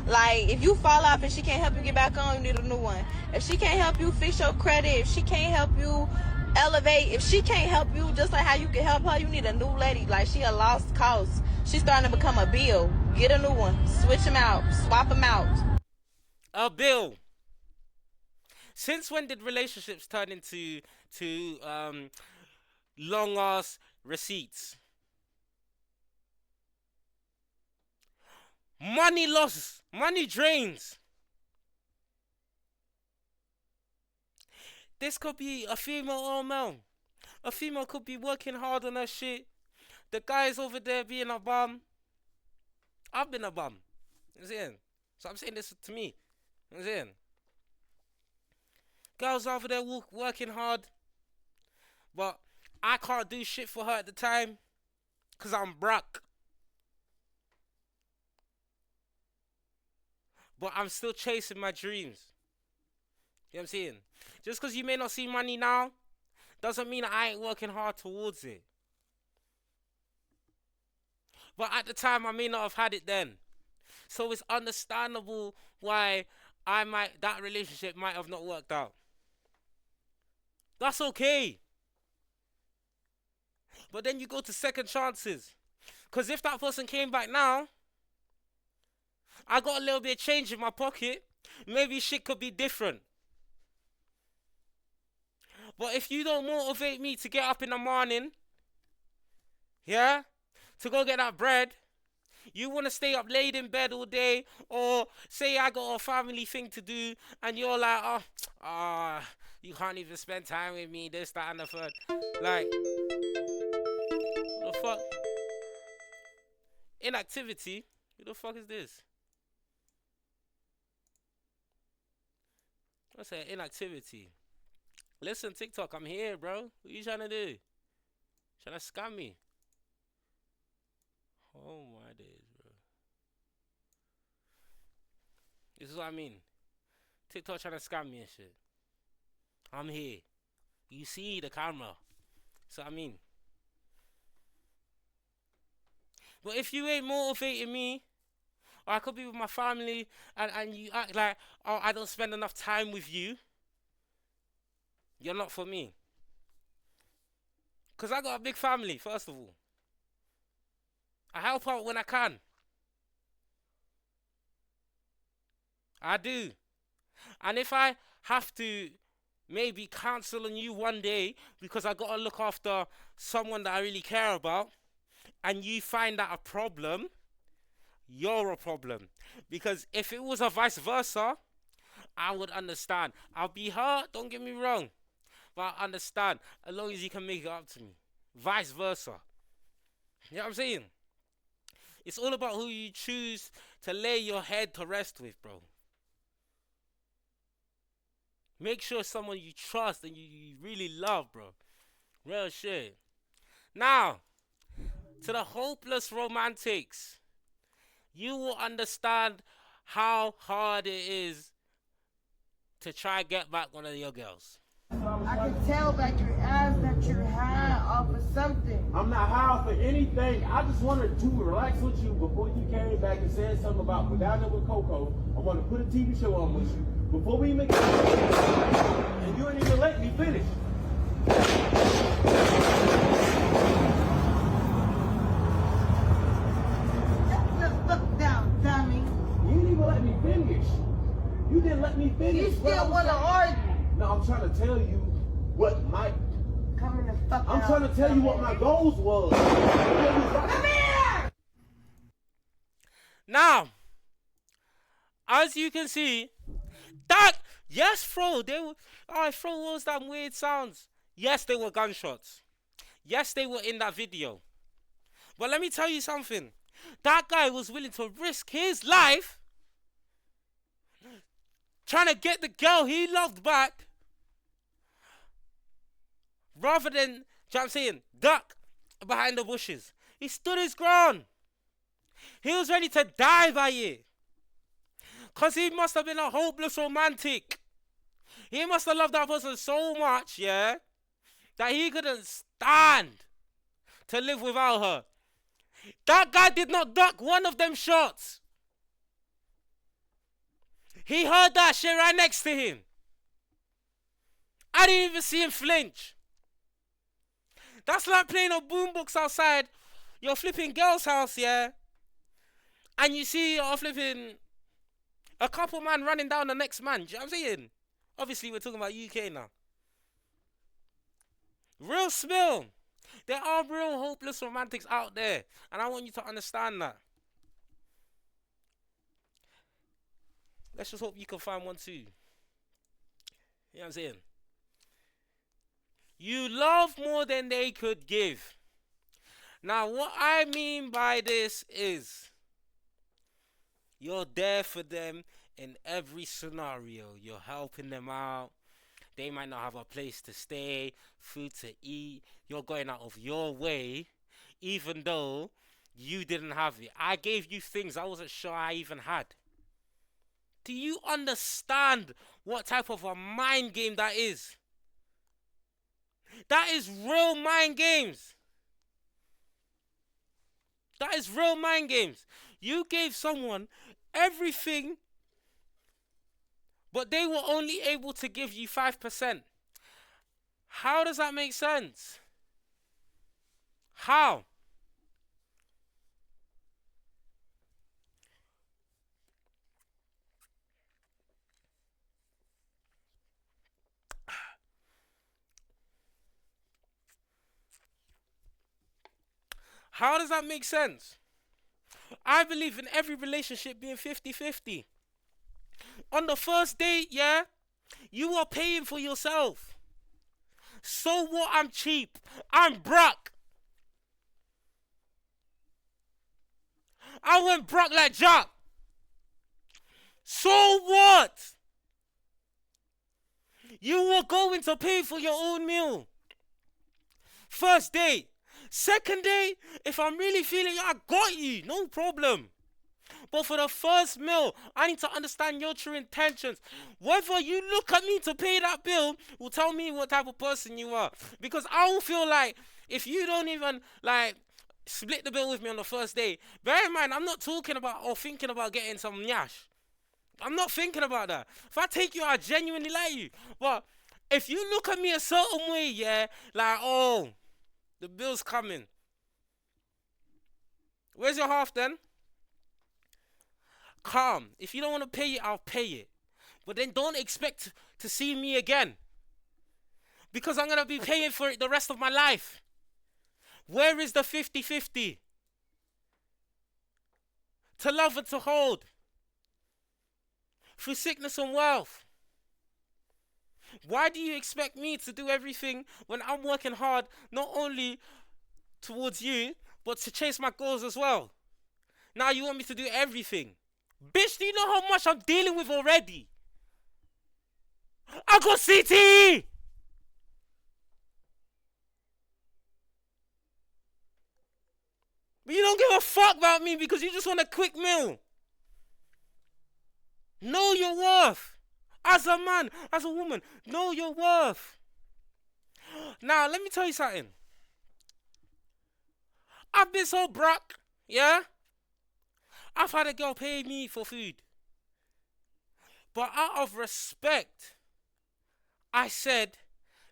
Like, if you fall off and she can't help you get back on, you need a new one. If she can't help you fix your credit, if she can't help you elevate, if she can't help you just like how you can help her, you need a new lady. Like, she a lost cause. She's starting to become a bill. Get a new one. Switch them out. Swap them out. A bill. Since when did relationships turn into long ass receipts? Money loss, money drains. This could be a female or a male. A female could be working hard on her shit. The guy's over there being a bum. I've been a bum. You know what I'm saying? So I'm saying this to me. You know what I'm saying? Girls over there working hard. But I can't do shit for her at the time. Because I'm broke. But I'm still chasing my dreams. You know what I'm saying? Just because you may not see money now, doesn't mean I ain't working hard towards it. But at the time, I may not have had it then. So it's understandable why that relationship might have not worked out. That's okay. But then you go to second chances. Because if that person came back now, I got a little bit of change in my pocket. Maybe shit could be different. But if you don't motivate me to get up in the morning, yeah, to go get that bread, you want to stay up late in bed all day, or say I got a family thing to do, and you're like, you can't even spend time with me, this, that, and the third. Like, what the fuck? Inactivity? Who the fuck is this? I say inactivity. Listen, TikTok, I'm here, bro. What you trying to do? Trying to scam me? Oh my days, bro. This is what I mean. TikTok trying to scam me and shit. I'm here. You see the camera. That's what I mean. But if you ain't motivating me, or I could be with my family and you act like, oh, I don't spend enough time with you, you're not for me. Because I got a big family, first of all. I help out when I can. I do. And if I have to maybe cancel on you one day because I got to look after someone that I really care about, and you find that a problem, you're a problem. Because if it was a vice versa, I would understand. I'll be hurt, don't get me wrong. But I understand, as long as you can make it up to me. Vice versa. You know what I'm saying? It's all about who you choose to lay your head to rest with, bro. Make sure it's someone you trust and you really love, bro. Real shit. Now, to the hopeless romantics, you will understand how hard it is to try get back one of your girls. I can tell by your eyes that you're high off of something. I'm not high for anything. I just wanted to relax with you before you came back and said something about we're down there with Coco. I want to put a TV show on with you before we even get and you didn't even let me finish. Look down, dummy. You didn't even let me finish. You didn't let me finish. You still want to argue? No, I'm trying to tell you what my... Come in the fuck I'm out. trying to tell you what my goals was. Come here! Now, as you can see, that, yes, Fro, they were, alright, Fro, what was that weird sounds? Yes, they were gunshots. Yes, they were in that video. But let me tell you something. That guy was willing to risk his life trying to get the girl he loved back rather than, you know what I'm saying, duck behind the bushes. He stood his ground. He was ready to die by it. Because he must have been a hopeless romantic. He must have loved that person so much, yeah, that he couldn't stand to live without her. That guy did not duck one of them shots. He heard that shit right next to him. I didn't even see him flinch. That's like playing a boombox outside your flipping girl's house, yeah? And you see a flipping a couple man running down the next man. Do you know what I'm saying? Obviously, we're talking about UK now. Real spill. There are real hopeless romantics out there. And I want you to understand that. Let's just hope you can find one too. You know what I'm saying? You love more than they could give. Now, what I mean by this is you're there for them in every scenario. You're helping them out. They might not have a place to stay, food to eat. You're going out of your way, even though you didn't have it. I gave you things I wasn't sure I even had. Do you understand what type of a mind game that is? That is real mind games. That is real mind games. You gave someone everything, but they were only able to give you 5%. How does that make sense? How? How does that make sense? I believe in every relationship being 50-50. On the first date, yeah, you are paying for yourself. So what? I'm cheap. I'm broke. I went broke like Jack. So what? You were going to pay for your own meal. First date. Second date, if I'm really feeling it, I got you. No problem. But for the first meal, I need to understand your true intentions. Whether you look at me to pay that bill will tell me what type of person you are. Because I will feel like if you don't even like split the bill with me on the first day, bear in mind, I'm not talking about or thinking about getting some nyash. I'm not thinking about that. If I take you, I genuinely like you. But if you look at me a certain way, yeah, like, oh, the bill's coming. Where's your half then? Calm. If you don't want to pay it, I'll pay it. But then don't expect to see me again. Because I'm going to be paying for it the rest of my life. Where is the 50-50? To love and to hold. Through sickness and wealth. Why do you expect me to do everything when I'm working hard, not only towards you, but to chase my goals as well? Now you want me to do everything. Bitch, do you know how much I'm dealing with already? I got CTE! But you don't give a fuck about me because you just want a quick meal. Know your worth. As a man, as a woman, know your worth. Now, let me tell you something. I've been so broke, yeah? I've had a girl pay me for food. But out of respect, I said,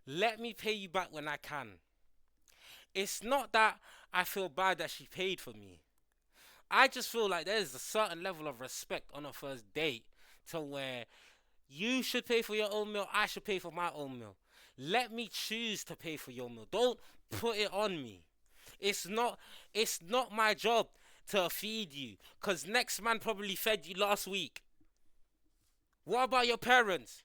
let me pay you back when I can. It's not that I feel bad that she paid for me. I just feel like there's a certain level of respect on a first date to where you should pay for your own meal, I should pay for my own meal. Let me choose to pay for your meal. Don't put it on me. It's not my job to feed you, because next man probably fed you last week. What about your parents?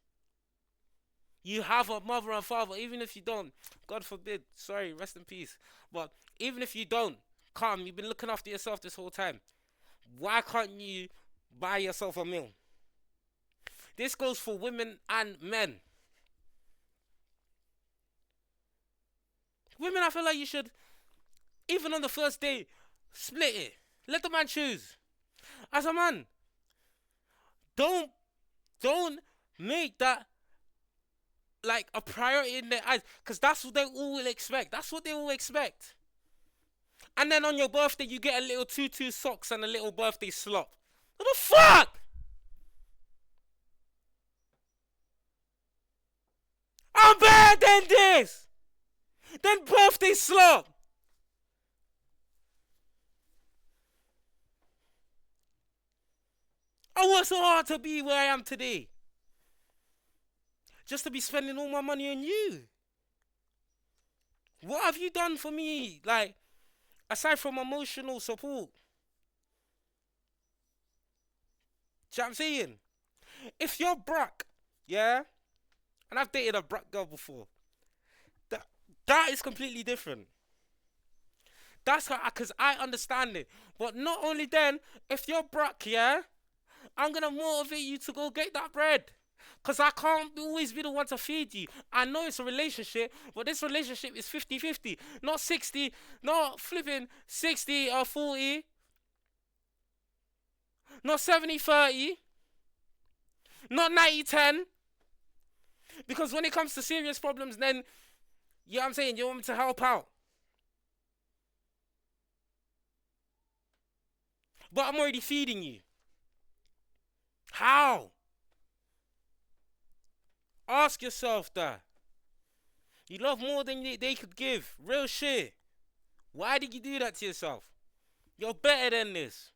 You have a mother and father, even if you don't, God forbid, sorry, rest in peace. But even if you don't, you've been looking after yourself this whole time. Why can't you buy yourself a meal? This goes for women and men. Women, I feel like you should, even on the first day, split it. Let the man choose. As a man, don't make that like a priority in their eyes, because that's what they all will expect. That's what they all expect. And then on your birthday, you get a little tutu socks and a little birthday slop. What the fuck? I'm better than this. Than birthday slop. I worked so hard to be where I am today. Just to be spending all my money on you. What have you done for me? Like, aside from emotional support. Do you know what I'm saying? If you're broke, yeah? And I've dated a broke girl before. That is completely different. That's how, because I understand it. But not only then, if you're broke, yeah? I'm going to motivate you to go get that bread. Because I can't always be the one to feed you. I know it's a relationship, but this relationship is 50-50. Not 60, not flipping 60 or 40. Not 70-30. Not 90-10. Because when it comes to serious problems, then, you know what I'm saying, you want me to help out. But I'm already feeding you. How? Ask yourself that. You love more than they could give. Real shit. Why did you do that to yourself? You're better than this.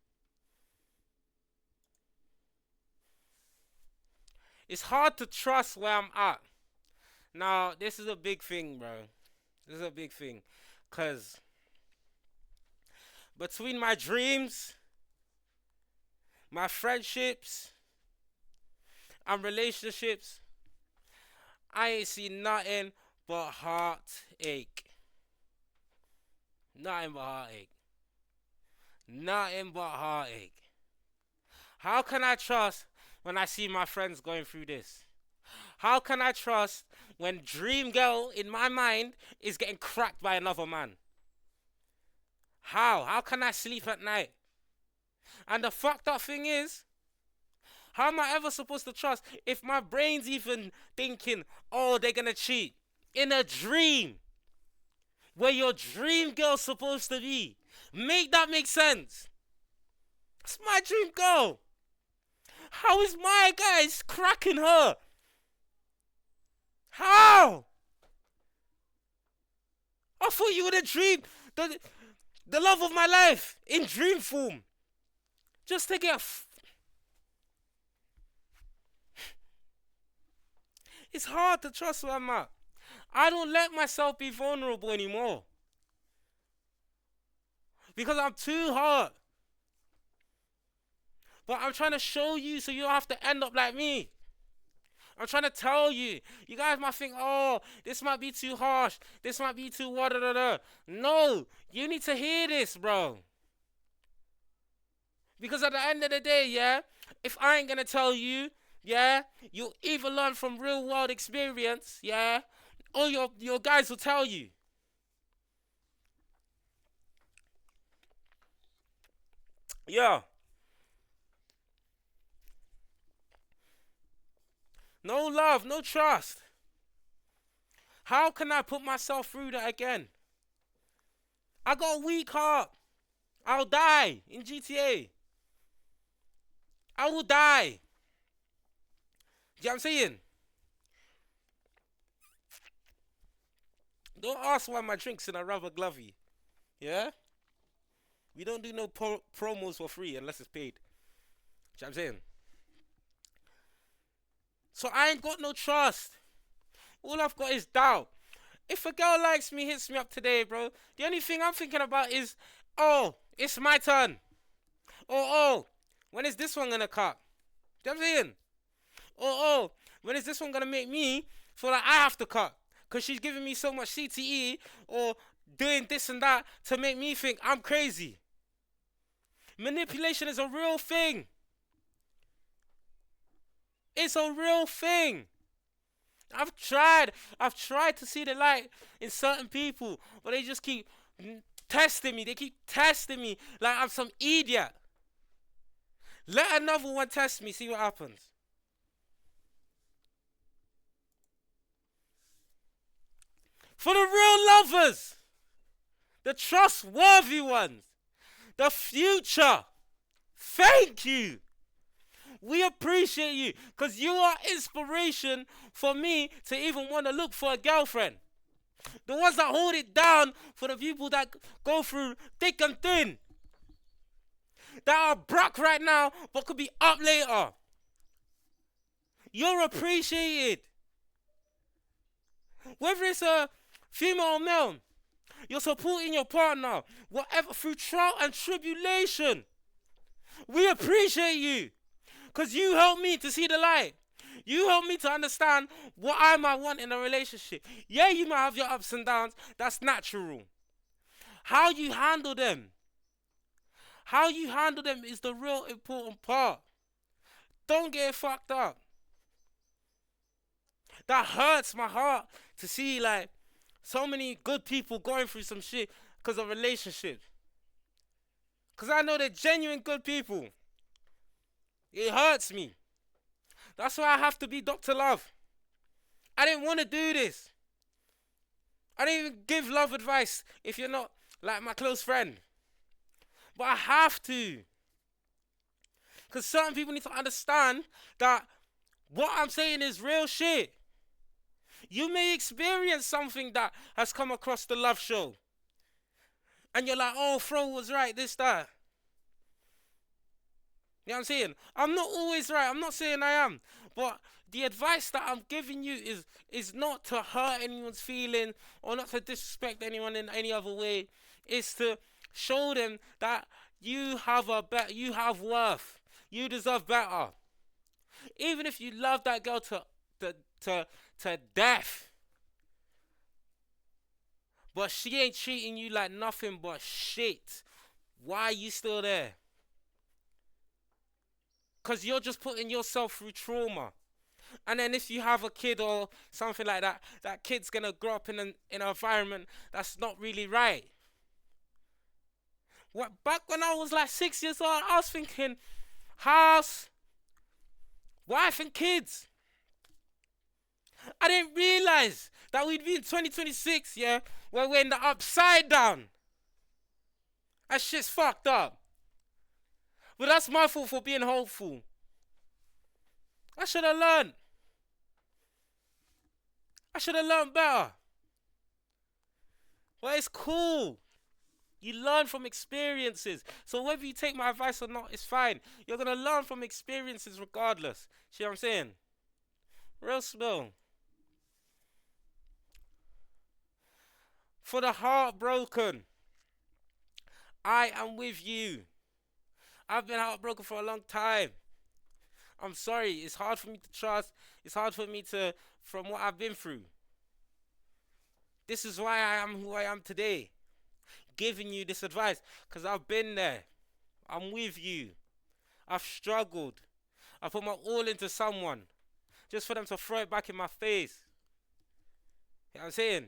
It's hard to trust where I'm at. Now, this is a big thing, bro. This is a big thing. Because between my dreams, my friendships, and relationships, I ain't seen nothing but heartache. Nothing but heartache. Nothing but heartache. How can I trust when I see my friends going through this? How can I trust when dream girl in my mind is getting cracked by another man? How? How can I sleep at night? And the fucked up thing is, how am I ever supposed to trust if my brain's even thinking, oh, they're gonna cheat? In a dream. Where your dream girl's supposed to be. Make that make sense. It's my dream girl. How is my guys cracking her? How? I thought you were the dream, the love of my life in dream form. Just to get it's hard to trust where I'm at. I don't let myself be vulnerable anymore. Because I'm too hard. But I'm trying to show you so you don't have to end up like me. I'm trying to tell you. You guys might think, oh, this might be too harsh. This might be too what. No, you need to hear this, bro. Because at the end of the day, yeah, if I ain't gonna tell you, yeah, you'll either learn from real world experience, yeah, or your guys will tell you. Yeah. No love, no trust. How can I put myself through that again? I got a weak heart. I'll die in GTA. I will die. You know what I'm saying? Don't ask why my drink's in a rubber glovey. Yeah? We don't do no promos for free unless it's paid. You know what I'm saying? So I ain't got no trust. All I've got is doubt. If a girl likes me, hits me up today, bro, the only thing I'm thinking about is, oh, it's my turn. Oh, when is this one gonna cut? You know what I'm saying? Oh, when is this one gonna make me feel like I have to cut? Because she's giving me so much CTE or doing this and that to make me think I'm crazy. Manipulation is a real thing. It's a real thing. I've tried to see the light in certain people, but they just keep testing me. They keep testing me like I'm some idiot. Let another one test me, see what happens. For the real lovers, the trustworthy ones, the future, thank you. We appreciate you because you are inspiration for me to even want to look for a girlfriend. The ones that hold it down for the people that go through thick and thin. That are broke right now but could be up later. You're appreciated. Whether it's a female or male, you're supporting your partner, whatever, through trial and tribulation. We appreciate you. Because you helped me to see the light. You helped me to understand what I might want in a relationship. Yeah, you might have your ups and downs. That's natural. How you handle them. How you handle them is the real important part. Don't get fucked up. That hurts my heart to see like so many good people going through some shit because of relationships. Because I know they're genuine good people. It hurts me. That's why I have to be Dr. Love. I didn't want to do this. I didn't even give love advice if you're not like my close friend. But I have to. Because certain people need to understand that what I'm saying is real shit. You may experience something that has come across the love show. And you're like, oh, Fro was right, this, that. You know what I'm saying? I'm not always right. I'm not saying I am. But the advice that I'm giving you is not to hurt anyone's feeling or not to disrespect anyone in any other way. It's to show them that you have worth. You deserve better. Even if you love that girl to death. But she ain't treating you like nothing but shit. Why are you still there? Because you're just putting yourself through trauma. And then if you have a kid or something like that, that kid's going to grow up in an environment that's not really right. Back when I was like 6 years old, I was thinking house, wife and kids. I didn't realize that we'd be in 2026, yeah, where we're in the upside down. That shit's fucked up. But that's my fault for being hopeful. I should have learned. I should have learned better. But it's cool. You learn from experiences. So whether you take my advice or not, it's fine. You're going to learn from experiences regardless. See what I'm saying? Real spill. For the heartbroken, I am with you. I've been heartbroken for a long time. I'm sorry. It's hard for me to trust. It's hard for me to, from what I've been through. This is why I am who I am today. Giving you this advice. Because I've been there. I'm with you. I've struggled. I put my all into someone just for them to throw it back in my face. You know what I'm saying?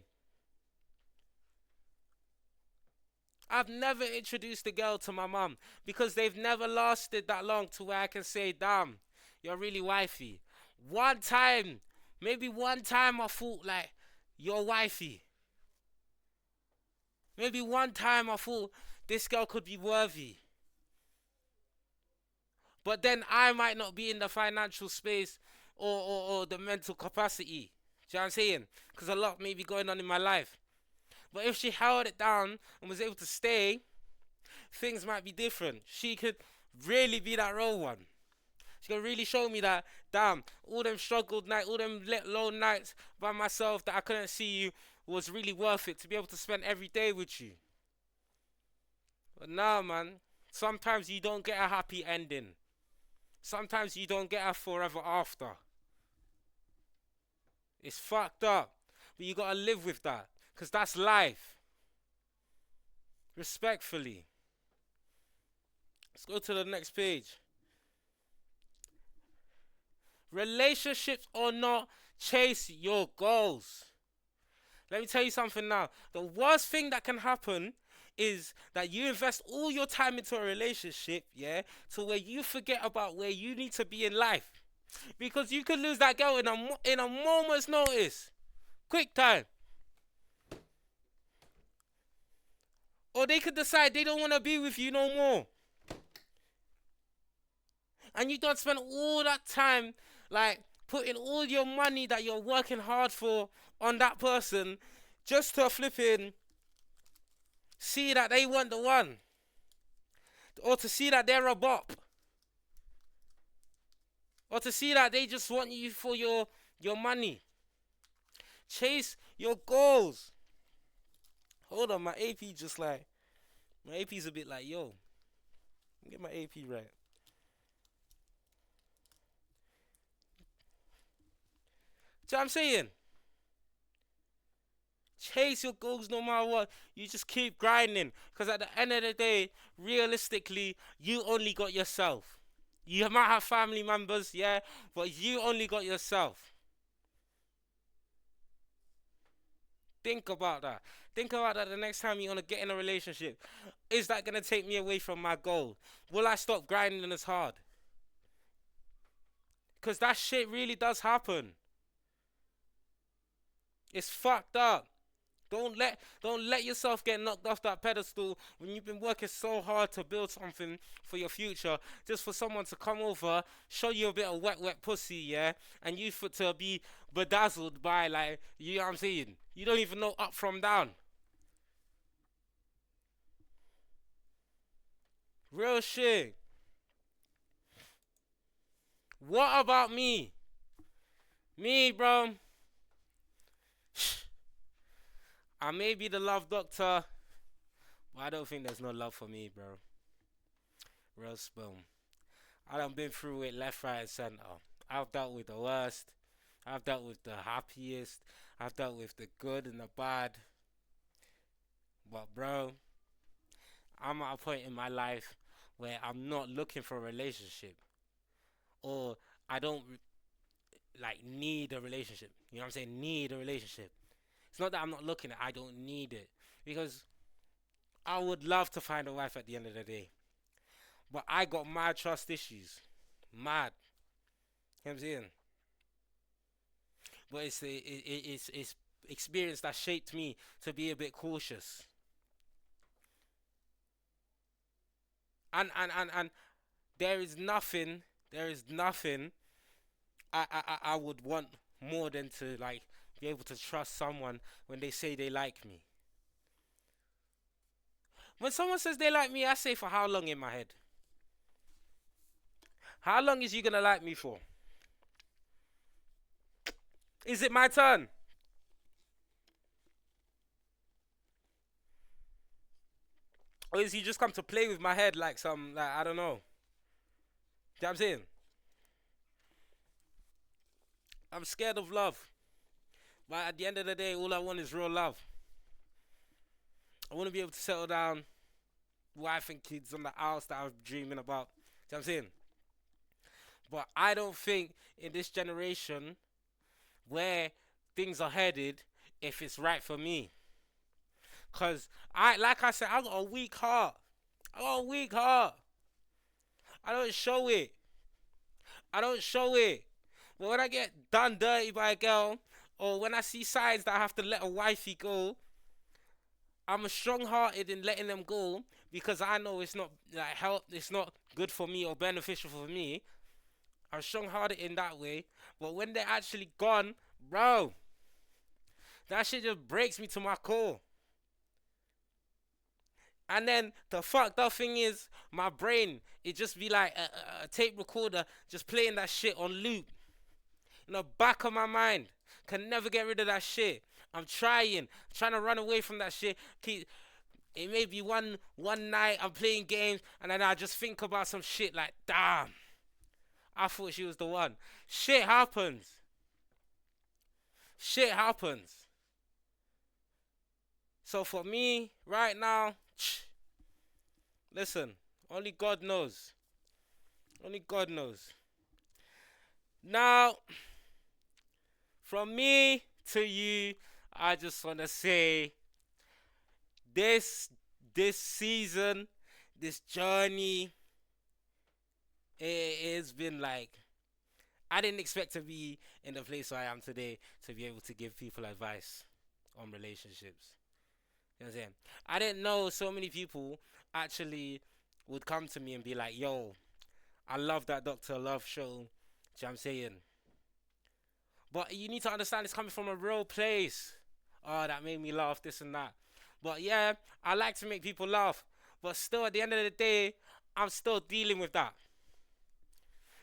I've never introduced a girl to my mum because they've never lasted that long to where I can say, damn, you're really wifey. One time, maybe one time I thought like, you're wifey. Maybe one time I thought this girl could be worthy. But then I might not be in the financial space or the mental capacity. Do you know what I'm saying? Because a lot may be going on in my life. But if she held it down and was able to stay, things might be different. She could really be that real one. She could really show me that, damn, all them struggled nights, all them lone nights by myself that I couldn't see you was really worth it to be able to spend every day with you. But nah, man, sometimes you don't get a happy ending. Sometimes you don't get a forever after. It's fucked up. But you gotta live with that. Because that's life. Respectfully. Let's go to the next page. Relationships or not, chase your goals. Let me tell you something now. The worst thing that can happen is that you invest all your time into a relationship, yeah, to where you forget about where you need to be in life. Because you could lose that girl in a moment's notice. Quick time. Or they could decide they don't want to be with you no more. And you don't spend all that time, like, putting all your money that you're working hard for on that person just to flipping see that they weren't the one. Or to see that they're a bop. Or to see that they just want you for your money. Chase your goals. Hold on, my AP just like, my AP's a bit like, yo, get my AP right. Do you know what I'm saying? Chase your goals no matter what. You just keep grinding. Because at the end of the day, realistically, you only got yourself. You might have family members, yeah, but you only got yourself. Think about that. Think about that the next time you want to get in a relationship. Is that going to take me away from my goal? Will I stop grinding as hard? Because that shit really does happen. It's fucked up. Don't let yourself get knocked off that pedestal when you've been working so hard to build something for your future, just for someone to come over, show you a bit of wet pussy, yeah, and you to be bedazzled by, like, you know what I'm saying? You don't even know up from down. Real shit. What about me? Me, bro. I may be the love doctor, but I don't think there's no love for me, bro. Real spoon. I done been through it left, right, and center. I've dealt with the worst. I've dealt with the happiest. I've dealt with the good and the bad. But, bro, I'm at a point in my life where I'm not looking for a relationship. Or I don't, need a relationship. You know what I'm saying? Need a relationship. It's not that I'm not looking at it, I don't need it. Because I would love to find a wife at the end of the day. But I got mad trust issues. Mad. You know what I'm saying? But it's experience that shaped me to be a bit cautious. And there is nothing I would want more than to, like, be able to trust someone when they say they like me. When someone says they like me, I say, for how long in my head? How long is you gonna like me for? Is it my turn? Or is he just come to play with my head like some, like, I don't know. You know what I'm saying? I'm scared of love. But at the end of the day, all I want is real love. I want to be able to settle down, wife and kids on the house that I was dreaming about. You know what I'm saying? But I don't think in this generation where things are headed, if it's right for me. Cause like I said, I got a weak heart. I got a weak heart. I don't show it. I don't show it. But when I get done dirty by a girl, or when I see signs that I have to let a wifey go, I'm strong-hearted in letting them go because I know it's not like help. It's not good for me or beneficial for me. I'm strong-hearted in that way. But when they're actually gone, bro, that shit just breaks me to my core. And then the fucked up thing is, my brain, it just be like a tape recorder just playing that shit on loop. In the back of my mind. Can never get rid of that shit. I'm trying to run away from that shit. It may be one night I'm playing games and then I just think about some shit like, damn, I thought she was the one. Shit happens. Shit happens. So for me, right now, listen, only God knows. Only God knows. Now, from me to you, I just want to say, this season, this journey, it's been like, I didn't expect to be in the place where I am today to be able to give people advice on relationships. You know what I'm saying? I didn't know so many people actually would come to me and be like, yo, I love that Dr. Love show. Do you know what I'm saying? But you need to understand it's coming from a real place. Oh, that made me laugh, this and that. But yeah, I like to make people laugh. But still, at the end of the day, I'm still dealing with that.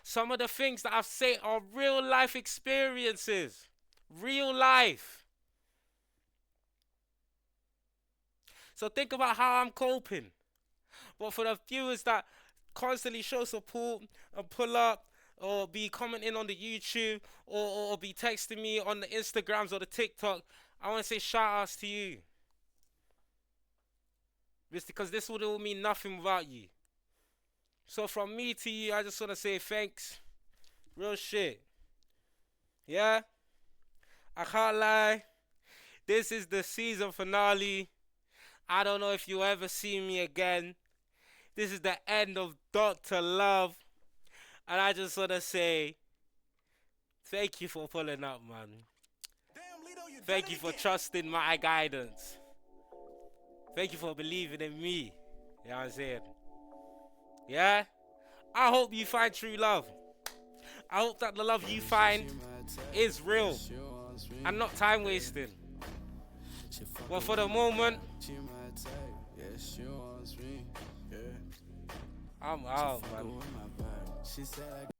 Some of the things that I've said are real life experiences. Real life. So think about how I'm coping. But for the viewers that constantly show support and pull up, or be commenting on the YouTube, or be texting me on the Instagrams or the TikTok, I want to say shout outs to you. Because this would all mean nothing without you. So from me to you, I just want to say thanks. Real shit. Yeah? I can't lie. This is the season finale. I don't know if you'll ever see me again. This is the end of Dr. Love. And I just want to say, thank you for pulling up, man. Thank you for trusting my guidance. Thank you for believing in me. You know what I'm saying? Yeah? I hope you find true love. I hope that the love you find is real and not time wasting. But for the moment, I'm out, man.